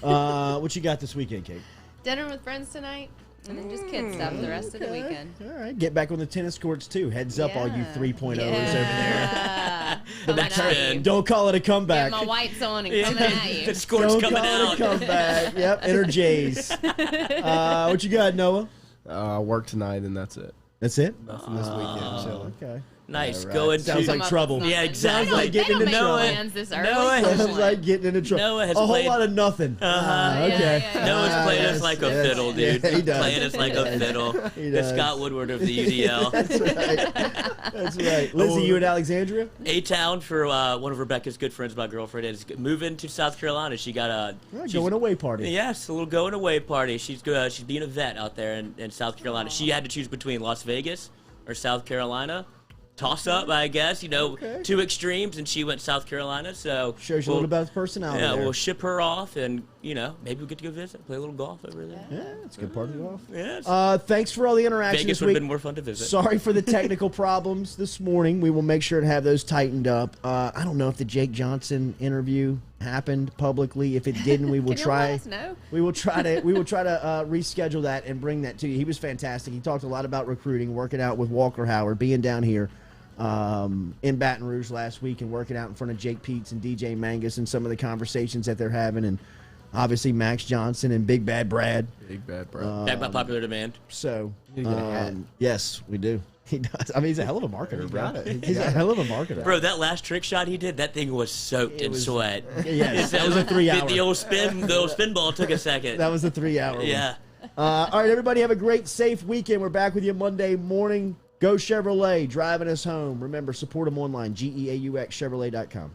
What you got this weekend, Kate? Dinner with friends tonight, and then just kid stuff the rest of the weekend. All right, get back on the tennis courts too. Heads up, all you 3.0s over there. Don't call it a comeback. Get my whites on and coming at you. The score's coming out. Don't call it a comeback. Yep, enter J's. What you got, Noah? Work tonight, and that's it. That's it? Nothing this weekend. Chilling. Okay. Nice. Right. Go into Sounds like trouble. Yeah, exactly. Sounds like getting into trouble. Sounds like getting into trouble. Noah has a whole played... lot of nothing. Okay. Noah's playing us like a fiddle, dude. Yeah, he does. Playing us like a fiddle. The Scott Woodward of the UDL. That's right. That's right. Lizzie, you in Alexandria? A-Town for one of Rebecca's good friends, my girlfriend, is moving to South Carolina. She got a going away party. Yes, a little going away party. She's being a vet out there in South Carolina. She had to choose between Las Vegas or South Carolina. Toss up, I guess, two extremes, and she went South Carolina. So shows you a little about his personality. Yeah, we'll ship her off and maybe we get to go visit, play a little golf over there. Yeah, it's a good part of the golf. Yeah. Thanks for all the interaction Vegas this would week. have been more fun to visit. Sorry for the technical problems this morning. We will make sure to have those tightened up. I don't know if the Jake Johnson interview happened publicly. If it didn't, we will try. Let us know? We will try to reschedule that and bring that to you. He was fantastic. He talked a lot about recruiting, working out with Walker Howard, being down here in Baton Rouge last week and working out in front of Jake Peets and DJ Mangus and some of the conversations that they're having, and obviously Max Johnson and Big Bad Brad. Back by popular demand. So, yes, we do. He does. I mean, he's a hell of a marketer, bro. He's a hell of a marketer. Bro, that last trick shot he did, that thing was soaked in sweat. Yes, that was a 3 hour. The old spin ball took a second. That was a 3 hour. Yeah. All right, everybody, have a great, safe weekend. We're back with you Monday morning. Go Chevrolet, driving us home. Remember, support them online, GEAUXChevrolet.com.